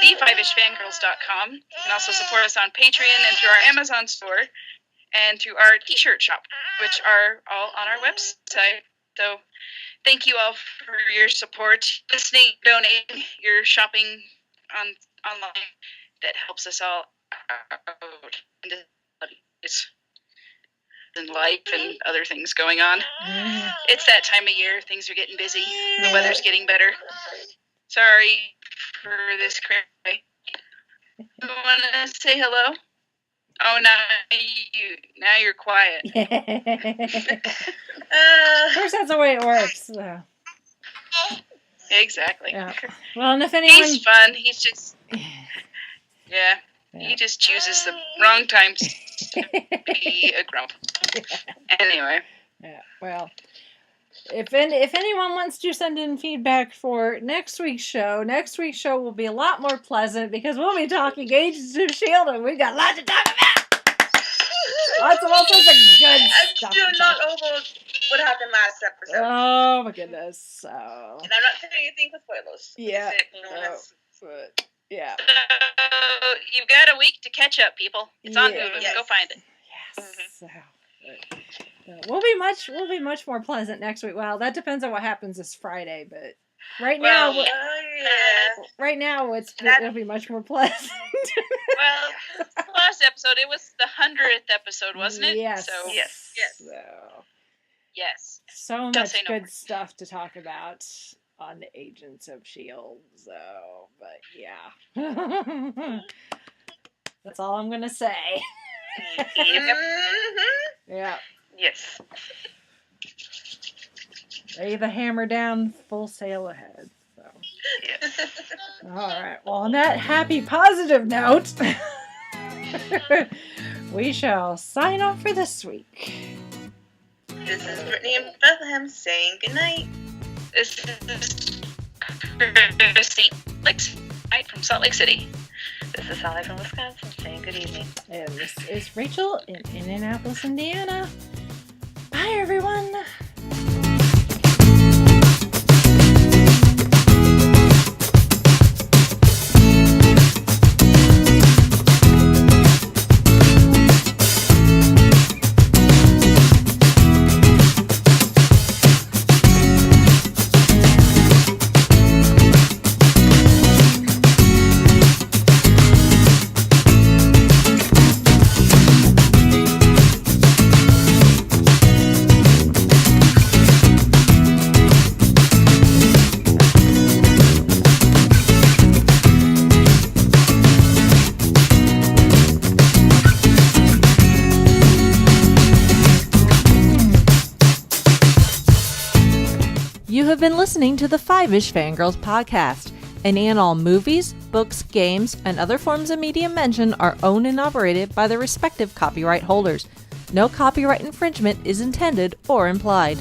Speaker 4: the5ishfangirls.com. You can also support us on Patreon and through our Amazon store and through our t-shirt shop, which are all on our website. So thank you all for your support, listening, donating, your shopping online. That helps us all out in life and other things going on. It's that time of year. Things are getting busy. The weather's getting better. Sorry for this crazy. You want to say hello? Oh, now you're quiet.
Speaker 2: Of course, that's the way it works. So.
Speaker 4: Exactly.
Speaker 2: Yeah. Well, and if anyone...
Speaker 4: He's fun. He's just... Yeah. He just chooses the wrong time to be a grump. Anyway.
Speaker 2: Yeah. Well, if anyone wants to send in feedback for next week's show will be a lot more pleasant because we'll be talking Agents of S.H.I.E.L.D. and we've got a lot to talk about. Lots of all sorts of good stuff.
Speaker 3: I'm still not over what happened last episode.
Speaker 2: Oh my goodness. So.
Speaker 3: And I'm not saying anything for spoilers.
Speaker 2: Yeah.
Speaker 3: But
Speaker 2: yeah.
Speaker 4: You've got a week to catch up, people. It's on Hulu.
Speaker 3: Yes.
Speaker 4: Go find it.
Speaker 2: Yes. So, we'll be much more pleasant next week. Well, that depends on what happens this Friday, but right now, it'll be much more pleasant.
Speaker 4: Well, the last episode, it was the 100th episode, wasn't it?
Speaker 2: Yes.
Speaker 4: So,
Speaker 3: yes.
Speaker 2: So,
Speaker 4: yes.
Speaker 2: so
Speaker 4: Don't
Speaker 2: much
Speaker 4: say no
Speaker 2: good
Speaker 4: more.
Speaker 2: stuff to talk about on the Agents of S.H.I.E.L.D. So, but yeah. That's all I'm going to say. Yeah.
Speaker 5: Yes.
Speaker 2: Lay the hammer down, full sail ahead. So.
Speaker 5: Yes.
Speaker 2: All right. Well, on that happy, positive note, we shall sign off for this week.
Speaker 3: This is Brittany in Bethlehem saying goodnight.
Speaker 4: This is Christy from Salt Lake City.
Speaker 5: This is Sally from Wisconsin saying good evening.
Speaker 2: And this is Rachel in Indianapolis, Indiana. Bye, everyone. You have been listening to the Five-ish Fangirls podcast, Any and all movies, books, games, and other forms of media mentioned are owned and operated by the respective copyright holders. No copyright infringement is intended or implied.